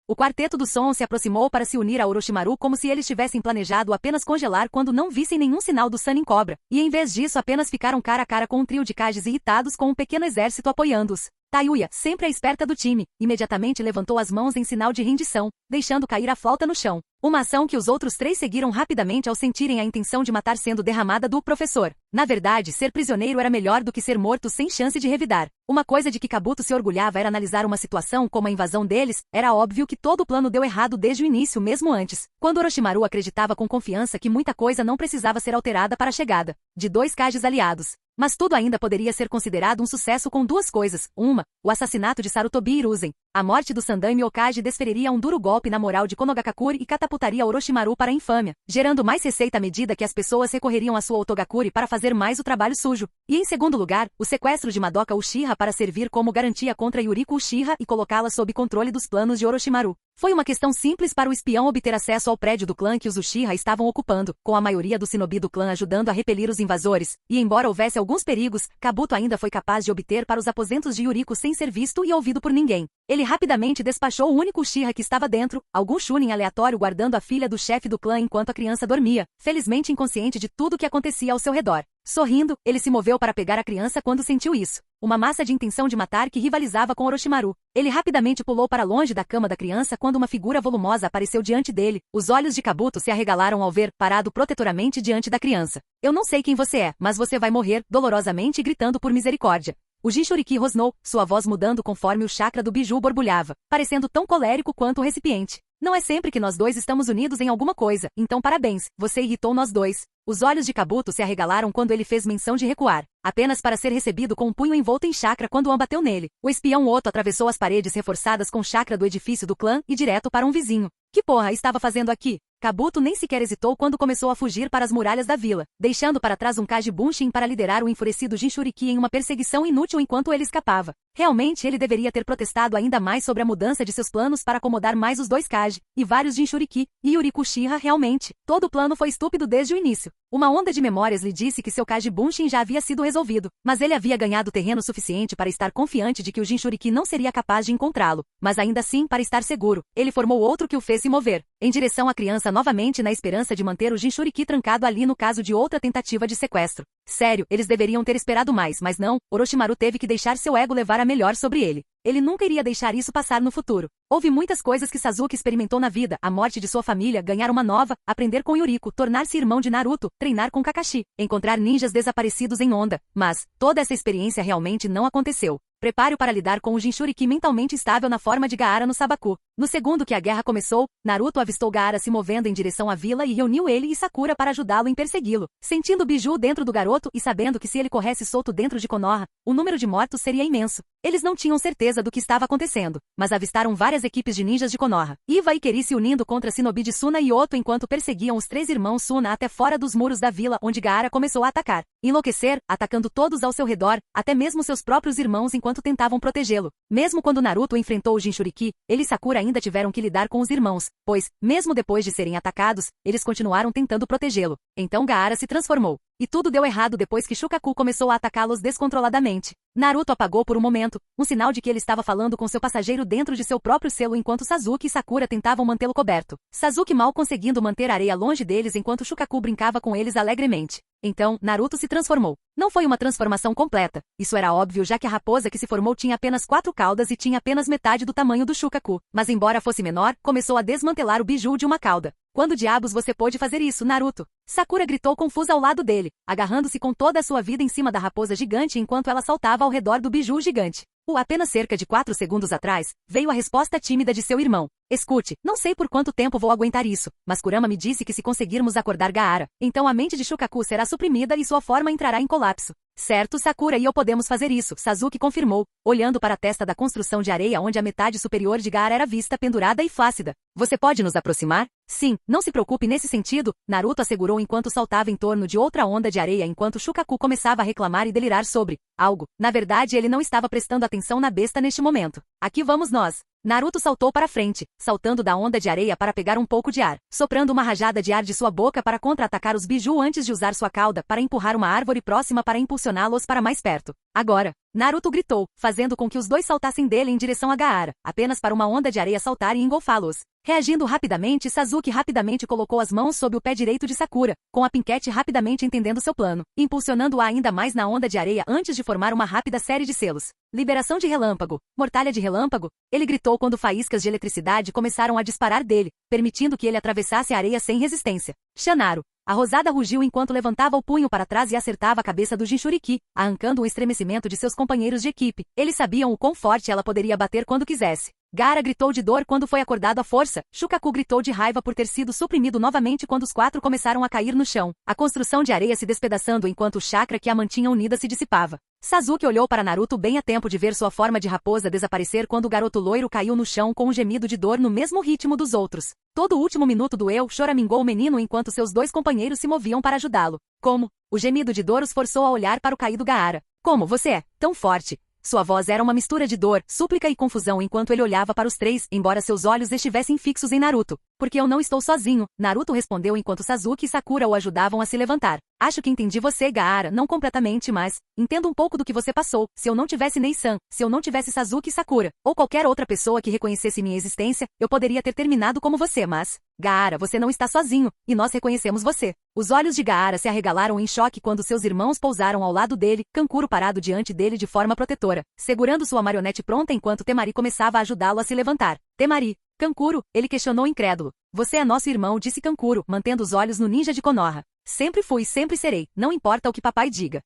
O quarteto do som se aproximou para se unir a Orochimaru como se eles tivessem planejado apenas congelar quando não vissem nenhum sinal do Sannin Cobra, e em vez disso apenas ficaram cara a cara com um trio de Kages irritados com um pequeno exército apoiando-os. Tayuya, sempre a esperta do time, imediatamente levantou as mãos em sinal de rendição, deixando cair a flauta no chão. Uma ação que os outros 3 seguiram rapidamente ao sentirem a intenção de matar sendo derramada do professor. Na verdade, ser prisioneiro era melhor do que ser morto sem chance de revidar. Uma coisa de que Kabuto se orgulhava era analisar uma situação como a invasão deles. Era óbvio que todo o plano deu errado desde o início, mesmo antes. Quando Orochimaru acreditava com confiança que muita coisa não precisava ser alterada para a chegada de 2 Kages aliados. Mas tudo ainda poderia ser considerado um sucesso com 2 coisas. Uma, o assassinato de Sarutobi Hiruzen. A morte do Sandaime Okage desferiria um duro golpe na moral de Konogakakuri e catapultaria Orochimaru para a infâmia, gerando mais receita à medida que as pessoas recorreriam à sua Otogakuri para fazer mais o trabalho sujo. E em segundo lugar, o sequestro de Madoka Uchiha para servir como garantia contra Yuriko Uchiha e colocá-la sob controle dos planos de Orochimaru. Foi uma questão simples para o espião obter acesso ao prédio do clã que os Uchiha estavam ocupando, com a maioria do shinobi do clã ajudando a repelir os invasores, e embora houvesse alguns perigos, Kabuto ainda foi capaz de obter para os aposentos de Yuriko sem ser visto e ouvido por ninguém. Ele rapidamente despachou o único Uchiha que estava dentro, algum Chunin aleatório guardando a filha do chefe do clã enquanto a criança dormia, felizmente inconsciente de tudo o que acontecia ao seu redor. Sorrindo, ele se moveu para pegar a criança quando sentiu isso. Uma massa de intenção de matar que rivalizava com Orochimaru. Ele rapidamente pulou para longe da cama da criança quando uma figura volumosa apareceu diante dele. Os olhos de Kabuto se arregalaram ao ver, parado protetoramente diante da criança. Eu não sei quem você é, mas você vai morrer, dolorosamente gritando por misericórdia. O Jinchuriki rosnou, sua voz mudando conforme o chakra do biju borbulhava, parecendo tão colérico quanto o recipiente. Não é sempre que nós 2 estamos unidos em alguma coisa, então parabéns, você irritou nós 2. Os olhos de Kabuto se arregalaram quando ele fez menção de recuar, apenas para ser recebido com um punho envolto em chakra quando An bateu nele. O espião Oto atravessou as paredes reforçadas com chakra do edifício do clã e direto para um vizinho. Que porra estava fazendo aqui? Kabuto nem sequer hesitou quando começou a fugir para as muralhas da vila, deixando para trás um Kage Bunshin para liderar o enfurecido Jinchuriki em uma perseguição inútil enquanto ele escapava. Realmente ele deveria ter protestado ainda mais sobre a mudança de seus planos para acomodar mais os 2 Kage, e vários Jinchuriki, e Yuriko Uchiha realmente. Todo o plano foi estúpido desde o início. Uma onda de memórias lhe disse que seu Kage Bunshin já havia sido resolvido, mas ele havia ganhado terreno suficiente para estar confiante de que o Jinchuriki não seria capaz de encontrá-lo, mas ainda assim para estar seguro, ele formou outro que o fez se mover, em direção à criança novamente na esperança de manter o Jinchuriki trancado ali no caso de outra tentativa de sequestro. Sério, eles deveriam ter esperado mais, mas não, Orochimaru teve que deixar seu ego levar a melhor sobre ele. Ele nunca iria deixar isso passar no futuro. Houve muitas coisas que Sasuke experimentou na vida, a morte de sua família, ganhar uma nova, aprender com Yuriko, tornar-se irmão de Naruto, treinar com Kakashi, encontrar ninjas desaparecidos em Onda, mas toda essa experiência realmente não aconteceu. Prepare-o para lidar com o Jinchuriki mentalmente estável na forma de Gaara no Sabaku. No segundo que a guerra começou, Naruto avistou Gaara se movendo em direção à vila e reuniu ele e Sakura para ajudá-lo em persegui-lo. Sentindo o biju dentro do garoto e sabendo que se ele corresse solto dentro de Konoha, o número de mortos seria imenso. Eles não tinham certeza certeza do que estava acontecendo, mas avistaram várias equipes de ninjas de Konoha. Iva e Keri se unindo contra Shinobi de Suna e Oto enquanto perseguiam os três irmãos Suna até fora dos muros da vila onde Gaara começou a atacar. Enlouquecer, atacando todos ao seu redor, até mesmo seus próprios irmãos enquanto tentavam protegê-lo. Mesmo quando Naruto enfrentou o Jinchuriki, ele e Sakura ainda tiveram que lidar com os irmãos, pois, mesmo depois de serem atacados, eles continuaram tentando protegê-lo. Então Gaara se transformou. E tudo deu errado depois que Shukaku começou a atacá-los descontroladamente. Naruto apagou por um momento, um sinal de que ele estava falando com seu passageiro dentro de seu próprio selo enquanto Sasuke e Sakura tentavam mantê-lo coberto. Sasuke mal conseguindo manter a areia longe deles enquanto Shukaku brincava com eles alegremente. Então, Naruto se transformou. Não foi uma transformação completa. Isso era óbvio já que a raposa que se formou tinha apenas 4 caudas e tinha apenas metade do tamanho do Shukaku. Mas embora fosse menor, começou a desmantelar o biju de uma cauda. Quando diabos você pôde fazer isso, Naruto? Sakura gritou confusa ao lado dele, agarrando-se com toda a sua vida em cima da raposa gigante enquanto ela saltava ao redor do biju gigante. Apenas cerca de 4 segundos atrás, veio a resposta tímida de seu irmão. Escute, não sei por quanto tempo vou aguentar isso, mas Kurama me disse que se conseguirmos acordar Gaara, então a mente de Shukaku será suprimida e sua forma entrará em colapso. Certo, Sakura e eu podemos fazer isso, Sasuke confirmou, olhando para a testa da construção de areia onde a metade superior de Gaara era vista pendurada e flácida. Você pode nos aproximar? Sim, não se preocupe nesse sentido, Naruto assegurou enquanto saltava em torno de outra onda de areia enquanto Shukaku começava a reclamar e delirar sobre algo. Na verdade, ele não estava prestando atenção na besta neste momento. Aqui vamos nós. Naruto saltou para frente, saltando da onda de areia para pegar um pouco de ar, soprando uma rajada de ar de sua boca para contra-atacar os biju antes de usar sua cauda para empurrar uma árvore próxima para impulsioná-los para mais perto. Agora, Naruto gritou, fazendo com que os dois saltassem dele em direção a Gaara, apenas para uma onda de areia saltar e engolfá-los. Reagindo rapidamente, Sasuke rapidamente colocou as mãos sob o pé direito de Sakura, com a Pinquete rapidamente entendendo seu plano, impulsionando-a ainda mais na onda de areia antes de formar uma rápida série de selos. Liberação de relâmpago, mortalha de relâmpago, ele gritou quando faíscas de eletricidade começaram a disparar dele, permitindo que ele atravessasse a areia sem resistência. Shanaro. A rosada rugiu enquanto levantava o punho para trás e acertava a cabeça do Jinchuriki, arrancando o estremecimento de seus companheiros de equipe. Eles sabiam o quão forte ela poderia bater quando quisesse. Gaara gritou de dor quando foi acordado à força. Shukaku gritou de raiva por ter sido suprimido novamente quando os 4 começaram a cair no chão. A construção de areia se despedaçando enquanto o chakra que a mantinha unida se dissipava. Sasuke olhou para Naruto bem a tempo de ver sua forma de raposa desaparecer quando o garoto loiro caiu no chão com um gemido de dor no mesmo ritmo dos outros. Todo o último minuto doeu, choramingou o menino enquanto seus 2 companheiros se moviam para ajudá-lo. Como? O gemido de dor os forçou a olhar para o caído Gaara. Como você é tão forte? Sua voz era uma mistura de dor, súplica e confusão enquanto ele olhava para os 3, embora seus olhos estivessem fixos em Naruto. Porque eu não estou sozinho, Naruto respondeu enquanto Sasuke e Sakura o ajudavam a se levantar. Acho que entendi você, Gaara, não completamente, mas entendo um pouco do que você passou. Se eu não tivesse Nei-san, se eu não tivesse Sasuke e Sakura, ou qualquer outra pessoa que reconhecesse minha existência, eu poderia ter terminado como você, mas Gaara, você não está sozinho, e nós reconhecemos você. Os olhos de Gaara se arregalaram em choque quando seus irmãos pousaram ao lado dele, Kankuro parado diante dele de forma protetora, segurando sua marionete pronta enquanto Temari começava a ajudá-lo a se levantar. Temari. Kankuro, ele questionou incrédulo. Você é nosso irmão, disse Kankuro, mantendo os olhos no ninja de Konoha. Sempre fui e sempre serei, não importa o que papai diga.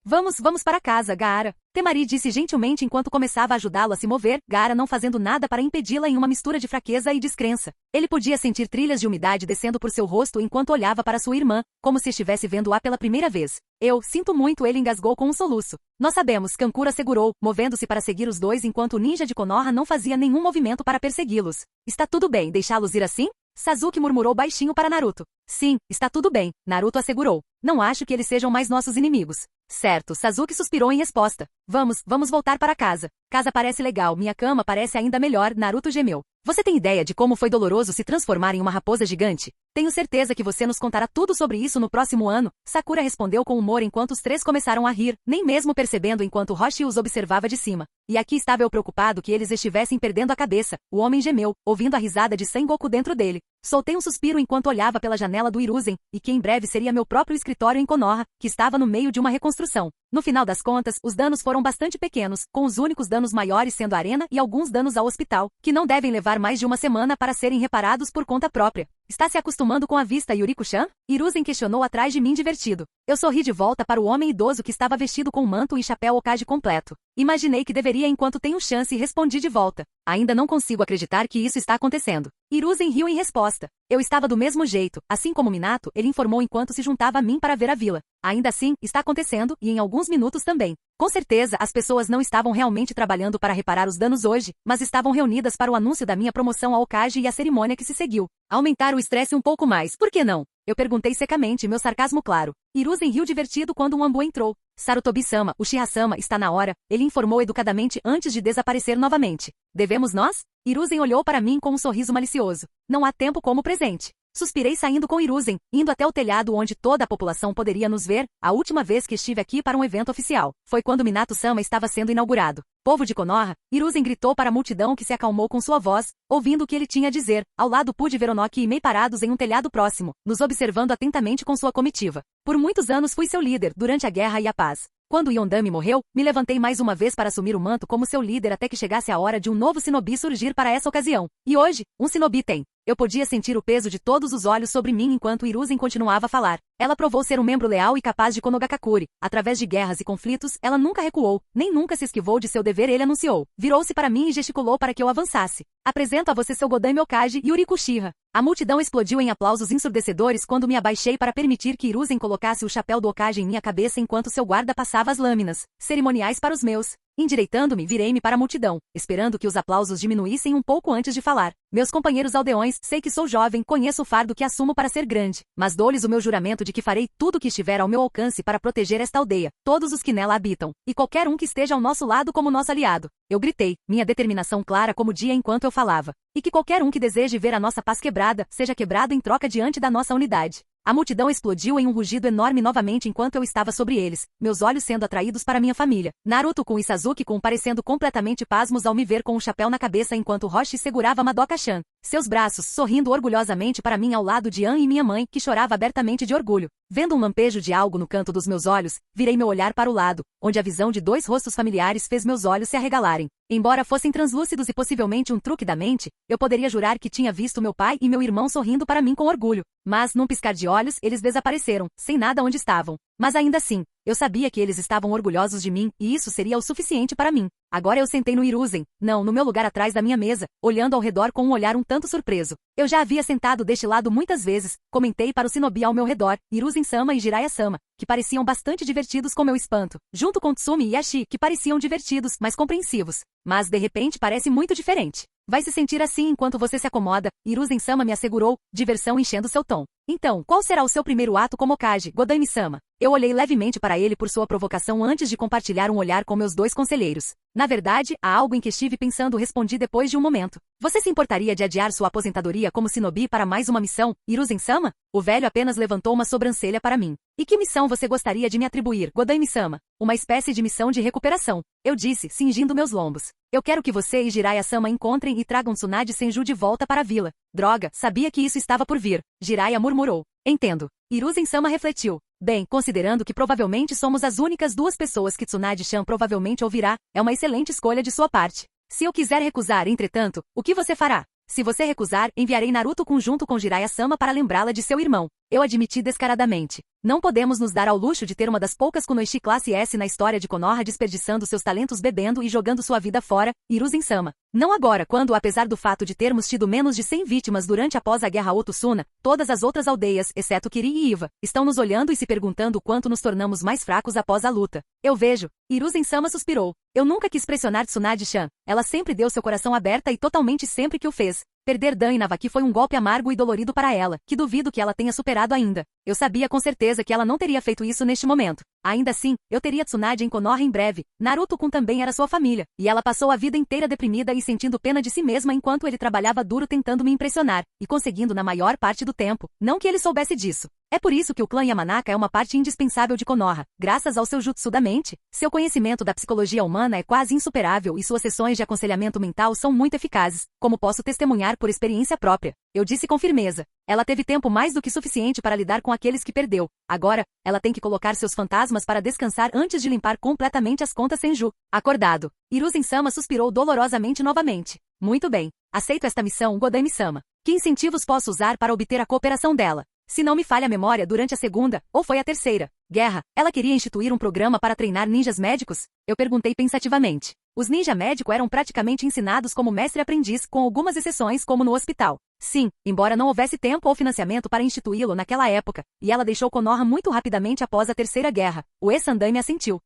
Vamos para casa, Gaara. Temari disse gentilmente enquanto começava a ajudá-lo a se mover, Gaara não fazendo nada para impedi-la em uma mistura de fraqueza e descrença. Ele podia sentir trilhas de umidade descendo por seu rosto enquanto olhava para sua irmã, como se estivesse vendo-a pela primeira vez. Eu sinto muito, ele engasgou com um soluço. Nós sabemos, Kankuro assegurou, movendo-se para seguir os dois enquanto o ninja de Konoha não fazia nenhum movimento para persegui-los. Está tudo bem deixá-los ir assim? Sasuke murmurou baixinho para Naruto. Sim, está tudo bem, Naruto assegurou. Não acho que eles sejam mais nossos inimigos. Certo, Sasuke suspirou em resposta. Vamos voltar para casa. Casa parece legal, minha cama parece ainda melhor, Naruto gemeu. Você tem ideia de como foi doloroso se transformar em uma raposa gigante? Tenho certeza que você nos contará tudo sobre isso no próximo ano, Sakura respondeu com humor enquanto os 3 começaram a rir, nem mesmo percebendo enquanto Roshi os observava de cima. E aqui estava eu preocupado que eles estivessem perdendo a cabeça, o homem gemeu, ouvindo a risada de Sengoku dentro dele. Soltei um suspiro enquanto olhava pela janela do Hiruzen, e que em breve seria meu próprio escritório em Konoha, que estava no meio de uma reconstrução. No final das contas, os danos foram bastante pequenos, com os únicos danos maiores sendo a arena e alguns danos ao hospital, que não devem levar mais de uma semana para serem reparados por conta própria. Está se acostumando com a vista, Yuriko-chan? Hiruzen questionou atrás de mim divertido. Eu sorri de volta para o homem idoso que estava vestido com manto e chapéu Hokage completo. Imaginei que deveria enquanto tenho chance e respondi de volta. Ainda não consigo acreditar que isso está acontecendo. Hiruzen riu em resposta. Eu estava do mesmo jeito, assim como Minato, ele informou enquanto se juntava a mim para ver a vila. Ainda assim, está acontecendo, e em alguns minutos também. Com certeza, as pessoas não estavam realmente trabalhando para reparar os danos hoje, mas estavam reunidas para o anúncio da minha promoção ao Hokage e a cerimônia que se seguiu. Aumentar o estresse um pouco mais, por que não? Eu perguntei secamente, meu sarcasmo claro. Hiruzen riu divertido quando um Anbu entrou. Sarutobi-sama, o Uchiha-sama, está na hora, ele informou educadamente antes de desaparecer novamente. Devemos nós? Hiruzen olhou para mim com um sorriso malicioso. Não há tempo como presente. Suspirei saindo com Hiruzen, indo até o telhado onde toda a população poderia nos ver. A última vez que estive aqui para um evento oficial foi quando Minato-sama estava sendo inaugurado. Povo de Konoha, Hiruzen gritou para a multidão que se acalmou com sua voz, ouvindo o que ele tinha a dizer. Ao lado pude ver Onoki e Mei parados em um telhado próximo, nos observando atentamente com sua comitiva. Por muitos anos fui seu líder, durante a guerra e a paz. Quando Yondami morreu, me levantei mais uma vez para assumir o manto como seu líder até que chegasse a hora de um novo shinobi surgir para essa ocasião. E hoje, um shinobi tem. Eu podia sentir o peso de todos os olhos sobre mim enquanto Hiruzen continuava a falar. Ela provou ser um membro leal e capaz de Konogakakure. Através de guerras e conflitos, ela nunca recuou, nem nunca se esquivou de seu dever, ele anunciou. Virou-se para mim e gesticulou para que eu avançasse. Apresento a você seu Godame Hokage, Yuriko Uchiha. A multidão explodiu em aplausos ensurdecedores quando me abaixei para permitir que Hiruzen colocasse o chapéu do Hokage em minha cabeça enquanto seu guarda passava as lâminas cerimoniais para os meus. Endireitando-me, virei-me para a multidão, esperando que os aplausos diminuíssem um pouco antes de falar. Meus companheiros aldeões, sei que sou jovem, conheço o fardo que assumo para ser grande, mas dou-lhes o meu juramento de que farei tudo o que estiver ao meu alcance para proteger esta aldeia, todos os que nela habitam, e qualquer um que esteja ao nosso lado como nosso aliado. Eu gritei, minha determinação clara como o dia enquanto eu falava. E que qualquer um que deseje ver a nossa paz quebrada, seja quebrado em troca diante da nossa unidade. A multidão explodiu em um rugido enorme novamente enquanto eu estava sobre eles, meus olhos sendo atraídos para minha família. Naruto-kun e Sasuke-kun parecendo completamente pasmos ao me ver com um chapéu na cabeça enquanto Roshi segurava Madoka-chan. Seus braços, sorrindo orgulhosamente para mim ao lado de An e minha mãe, que chorava abertamente de orgulho. Vendo um lampejo de algo no canto dos meus olhos, virei meu olhar para o lado, onde a visão de dois rostos familiares fez meus olhos se arregalarem. Embora fossem translúcidos e possivelmente um truque da mente, eu poderia jurar que tinha visto meu pai e meu irmão sorrindo para mim com orgulho. Mas, num piscar de olhos, eles desapareceram, sem nada onde estavam. Mas ainda assim, eu sabia que eles estavam orgulhosos de mim, e isso seria o suficiente para mim. Agora eu sentei no Hiruzen, não, no meu lugar atrás da minha mesa, olhando ao redor com um olhar um tanto surpreso. Eu já havia sentado deste lado muitas vezes, comentei para o shinobi ao meu redor, Hiruzen-sama e Jiraiya-sama, que pareciam bastante divertidos com meu espanto, junto com Tsumi e Ashi, que pareciam divertidos, mas compreensivos. Mas de repente parece muito diferente. Vai se sentir assim enquanto você se acomoda, Hiruzen-sama me assegurou, diversão enchendo seu tom. Então, qual será o seu primeiro ato como Hokage, Godame-sama? Eu olhei levemente para ele por sua provocação antes de compartilhar um olhar com meus dois conselheiros. Na verdade, há algo em que estive pensando, respondi depois de um momento. Você se importaria de adiar sua aposentadoria como shinobi para mais uma missão, Hiruzen-sama? O velho apenas levantou uma sobrancelha para mim. E que missão você gostaria de me atribuir, Godame-sama? Uma espécie de missão de recuperação. Eu disse, cingindo meus lombos. Eu quero que você e Jiraiya-sama encontrem e tragam Tsunade Senju de volta para a vila. Droga, sabia que isso estava por vir. Jiraiya murmurou. Entendo. Hiruzen-sama refletiu. Bem, considerando que provavelmente somos as únicas duas pessoas que Tsunade-chan provavelmente ouvirá, é uma excelente escolha de sua parte. Se eu quiser recusar, entretanto, o que você fará? Se você recusar, enviarei Naruto-kun junto com Jiraiya-sama para lembrá-la de seu irmão. Eu admiti descaradamente. Não podemos nos dar ao luxo de ter uma das poucas Kunoichi classe S na história de Konoha desperdiçando seus talentos bebendo e jogando sua vida fora, Hiruzen-sama. Não agora, quando, apesar do fato de termos tido menos de 100 vítimas durante após a guerra Otsuna, todas as outras aldeias, exceto Kiri e Iva, estão nos olhando e se perguntando o quanto nos tornamos mais fracos após a luta. Eu vejo. Hiruzen-sama suspirou. Eu nunca quis pressionar Tsunade-chan. Ela sempre deu seu coração aberta e totalmente sempre que o fez. Perder Dan e Navaki foi um golpe amargo e dolorido para ela, que duvido que ela tenha superado ainda. Eu sabia com certeza que ela não teria feito isso neste momento. Ainda assim, eu teria Tsunade em Konoha em breve. Naruto-kun também era sua família, e ela passou a vida inteira deprimida e sentindo pena de si mesma enquanto ele trabalhava duro tentando me impressionar, e conseguindo na maior parte do tempo. Não que ele soubesse disso. É por isso que o clã Yamanaka é uma parte indispensável de Konoha. Graças ao seu jutsu da mente, seu conhecimento da psicologia humana é quase insuperável e suas sessões de aconselhamento mental são muito eficazes, como posso testemunhar por experiência própria. Eu disse com firmeza. Ela teve tempo mais do que suficiente para lidar com aqueles que perdeu. Agora, ela tem que colocar seus fantasmas para descansar antes de limpar completamente as contas Senju. Acordado, Hiruzen-sama suspirou dolorosamente novamente. Muito bem. Aceito esta missão, Godame-sama. Que incentivos posso usar para obter a cooperação dela? Se não me falha a memória, durante a segunda, ou foi a terceira, guerra, ela queria instituir um programa para treinar ninjas médicos? Eu perguntei pensativamente. Os ninja médicos eram praticamente ensinados como mestre-aprendiz, com algumas exceções como no hospital. Sim, embora não houvesse tempo ou financiamento para instituí-lo naquela época, e ela deixou Konoha muito rapidamente após a Terceira Guerra, o ex-Sandaime assentiu.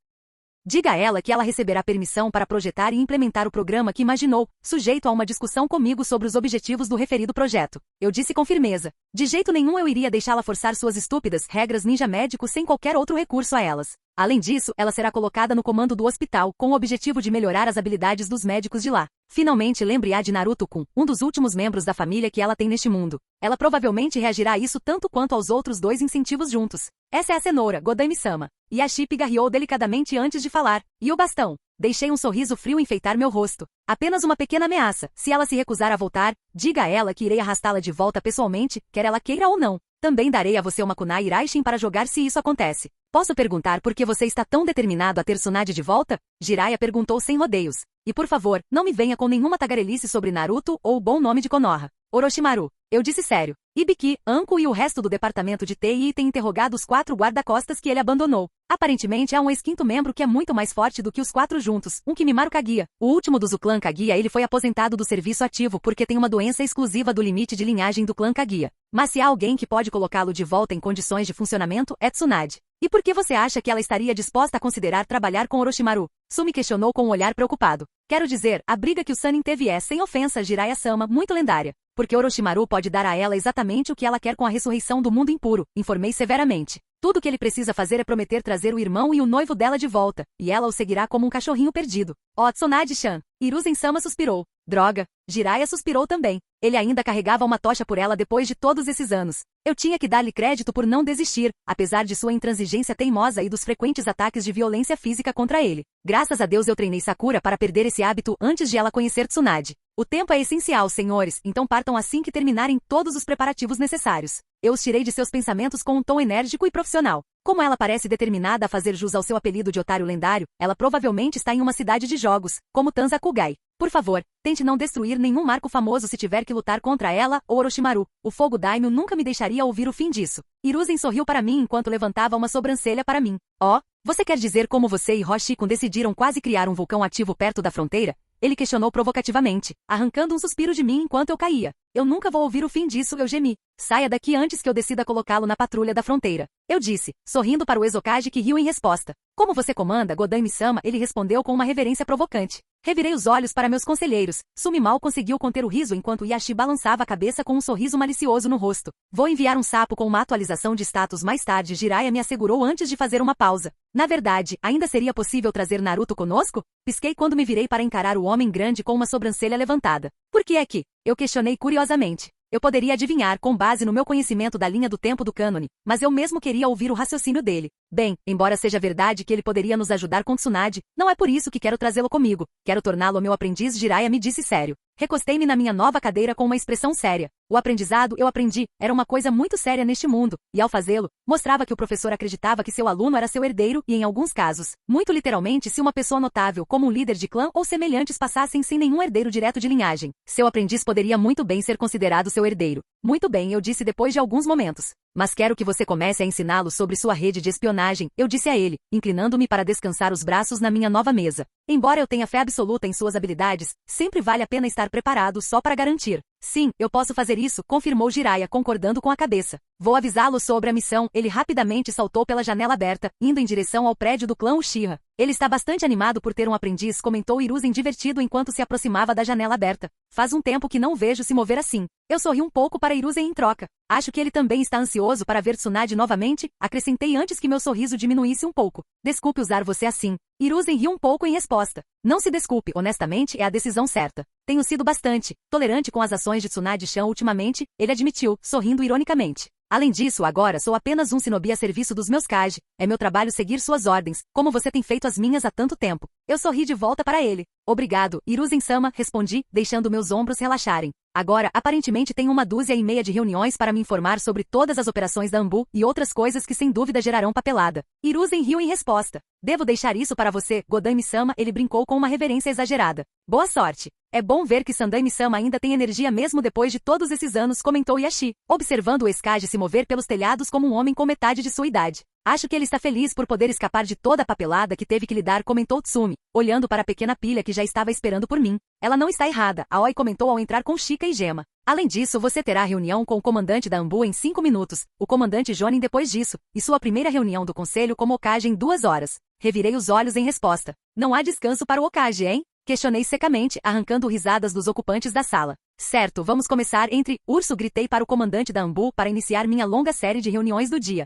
Diga a ela que ela receberá permissão para projetar e implementar o programa que imaginou, sujeito a uma discussão comigo sobre os objetivos do referido projeto. Eu disse com firmeza. De jeito nenhum eu iria deixá-la forçar suas estúpidas regras ninja médico sem qualquer outro recurso a elas. Além disso, ela será colocada no comando do hospital, com o objetivo de melhorar as habilidades dos médicos de lá. Finalmente lembre-a de Naruto-kun, um dos últimos membros da família que ela tem neste mundo. Ela provavelmente reagirá a isso tanto quanto aos outros dois incentivos juntos. Essa é a cenoura, Godaime-sama. Yashi pigarreou delicadamente antes de falar. E o bastão? Deixei um sorriso frio enfeitar meu rosto. Apenas uma pequena ameaça. Se ela se recusar a voltar, diga a ela que irei arrastá-la de volta pessoalmente, quer ela queira ou não. Também darei a você uma kunai Iraishin para jogar se isso acontece. Posso perguntar por que você está tão determinado a ter Tsunade de volta? Jiraiya perguntou sem rodeios. E por favor, não me venha com nenhuma tagarelice sobre Naruto ou o bom nome de Konoha. Orochimaru. Eu disse sério. Ibiki, Anko e o resto do departamento de TI têm interrogado os 4 guarda-costas que ele abandonou. Aparentemente há um ex-quinto membro que é muito mais forte do que os 4 juntos, um Kimimaro Kaguya. O último do clã Kaguya, ele foi aposentado do serviço ativo porque tem uma doença exclusiva do limite de linhagem do clã Kaguya. Mas se há alguém que pode colocá-lo de volta em condições de funcionamento, é Tsunade. E por que você acha que ela estaria disposta a considerar trabalhar com Orochimaru? Sumi questionou com um olhar preocupado. Quero dizer, a briga que o Sannin teve é, sem ofensa, Jiraiya-sama, muito lendária. Porque Orochimaru pode dar a ela exatamente o que ela quer com a ressurreição do mundo impuro, informei severamente. Tudo o que ele precisa fazer é prometer trazer o irmão e o noivo dela de volta, e ela o seguirá como um cachorrinho perdido. Oh, Tsunade-chan! Hiruzen-sama suspirou. Droga! Jiraiya suspirou também. Ele ainda carregava uma tocha por ela depois de todos esses anos. Eu tinha que dar-lhe crédito por não desistir, apesar de sua intransigência teimosa e dos frequentes ataques de violência física contra ele. Graças a Deus eu treinei Sakura para perder esse hábito antes de ela conhecer Tsunade. O tempo é essencial, senhores, então partam assim que terminarem todos os preparativos necessários. Eu os tirei de seus pensamentos com um tom enérgico e profissional. Como ela parece determinada a fazer jus ao seu apelido de otário lendário, ela provavelmente está em uma cidade de jogos, como Tanzakugai. Por favor, tente não destruir nenhum marco famoso se tiver que lutar contra ela ou Orochimaru. O fogo Daimyo nunca me deixaria ouvir o fim disso. Hiruzen sorriu para mim enquanto levantava uma sobrancelha para mim. Oh, você quer dizer como você e Hoshikun decidiram quase criar um vulcão ativo perto da fronteira? Ele questionou provocativamente, arrancando um suspiro de mim enquanto eu caía. Eu nunca vou ouvir o fim disso, eu gemi. Saia daqui antes que eu decida colocá-lo na patrulha da fronteira. Eu disse, sorrindo para o Exokage que riu em resposta. Como você comanda, Godaime-sama? Ele respondeu com uma reverência provocante. Revirei os olhos para meus conselheiros. Sumi mal conseguiu conter o riso enquanto Yashi balançava a cabeça com um sorriso malicioso no rosto. Vou enviar um sapo com uma atualização de status mais tarde, Jiraiya me assegurou antes de fazer uma pausa. Na verdade, ainda seria possível trazer Naruto conosco? Pisquei quando me virei para encarar o homem grande com uma sobrancelha levantada. Por que é que? Eu questionei curiosamente. Eu poderia adivinhar com base no meu conhecimento da linha do tempo do cânone, mas eu mesmo queria ouvir o raciocínio dele. Bem, embora seja verdade que ele poderia nos ajudar com Tsunade, não é por isso que quero trazê-lo comigo. Quero torná-lo meu aprendiz, Jiraiya me disse sério. Recostei-me na minha nova cadeira com uma expressão séria. O aprendizado, eu aprendi, era uma coisa muito séria neste mundo, e ao fazê-lo, mostrava que o professor acreditava que seu aluno era seu herdeiro e, em alguns casos, muito literalmente se uma pessoa notável como um líder de clã ou semelhantes passassem sem nenhum herdeiro direto de linhagem, seu aprendiz poderia muito bem ser considerado seu herdeiro. Muito bem, eu disse depois de alguns momentos. Mas quero que você comece a ensiná-lo sobre sua rede de espionagem, eu disse a ele, inclinando-me para descansar os braços na minha nova mesa. Embora eu tenha fé absoluta em suas habilidades, sempre vale a pena estar preparado só para garantir. Sim, eu posso fazer isso, confirmou Jiraiya, concordando com a cabeça. Vou avisá-lo sobre a missão. Ele rapidamente saltou pela janela aberta, indo em direção ao prédio do clã Uchiha. Ele está bastante animado por ter um aprendiz, comentou Hiruzen divertido enquanto se aproximava da janela aberta. Faz um tempo que não o vejo se mover assim. Eu sorri um pouco para Hiruzen em troca. Acho que ele também está ansioso para ver Tsunade novamente, acrescentei antes que meu sorriso diminuísse um pouco. Desculpe usar você assim. Hiruzen riu um pouco em resposta. Não se desculpe, honestamente, é a decisão certa. Tenho sido bastante tolerante com as ações de Tsunade-chan ultimamente, ele admitiu, sorrindo ironicamente. Além disso, agora sou apenas um shinobi a serviço dos meus Kage. É meu trabalho seguir suas ordens, como você tem feito as minhas há tanto tempo. Eu sorri de volta para ele. Obrigado, Hiruzen-sama, respondi, deixando meus ombros relaxarem. Agora, aparentemente tenho 1 dúzia e meia de reuniões para me informar sobre todas as operações da Anbu e outras coisas que sem dúvida gerarão papelada. Hiruzen riu em resposta. Devo deixar isso para você, Godaime-sama, ele brincou com uma reverência exagerada. Boa sorte. É bom ver que Sandaime-sama ainda tem energia mesmo depois de todos esses anos, comentou Yashi, observando o Skage se mover pelos telhados como um homem com metade de sua idade. Acho que ele está feliz por poder escapar de toda a papelada que teve que lidar, comentou Tsumi, olhando para a pequena pilha que já estava esperando por mim. Ela não está errada, Aoi comentou ao entrar com Chika e Gema. Além disso, você terá reunião com o comandante da Anbu em 5 minutos, o comandante Jonin depois disso, e sua primeira reunião do conselho como Hokage em 2 horas. Revirei os olhos em resposta. Não há descanso para o Hokage, hein? Questionei secamente, arrancando risadas dos ocupantes da sala. Certo, vamos começar entre urso, gritei para o comandante da Anbu para iniciar minha longa série de reuniões do dia.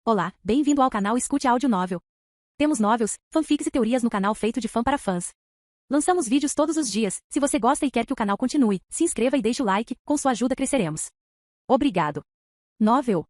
Olá, bem-vindo ao canal Escute Áudio Novel. Temos novels, fanfics e teorias no canal feito de fã para fãs. Lançamos vídeos todos os dias. Se você gosta e quer que o canal continue, se inscreva e deixe o like, com sua ajuda cresceremos. Obrigado. Novel.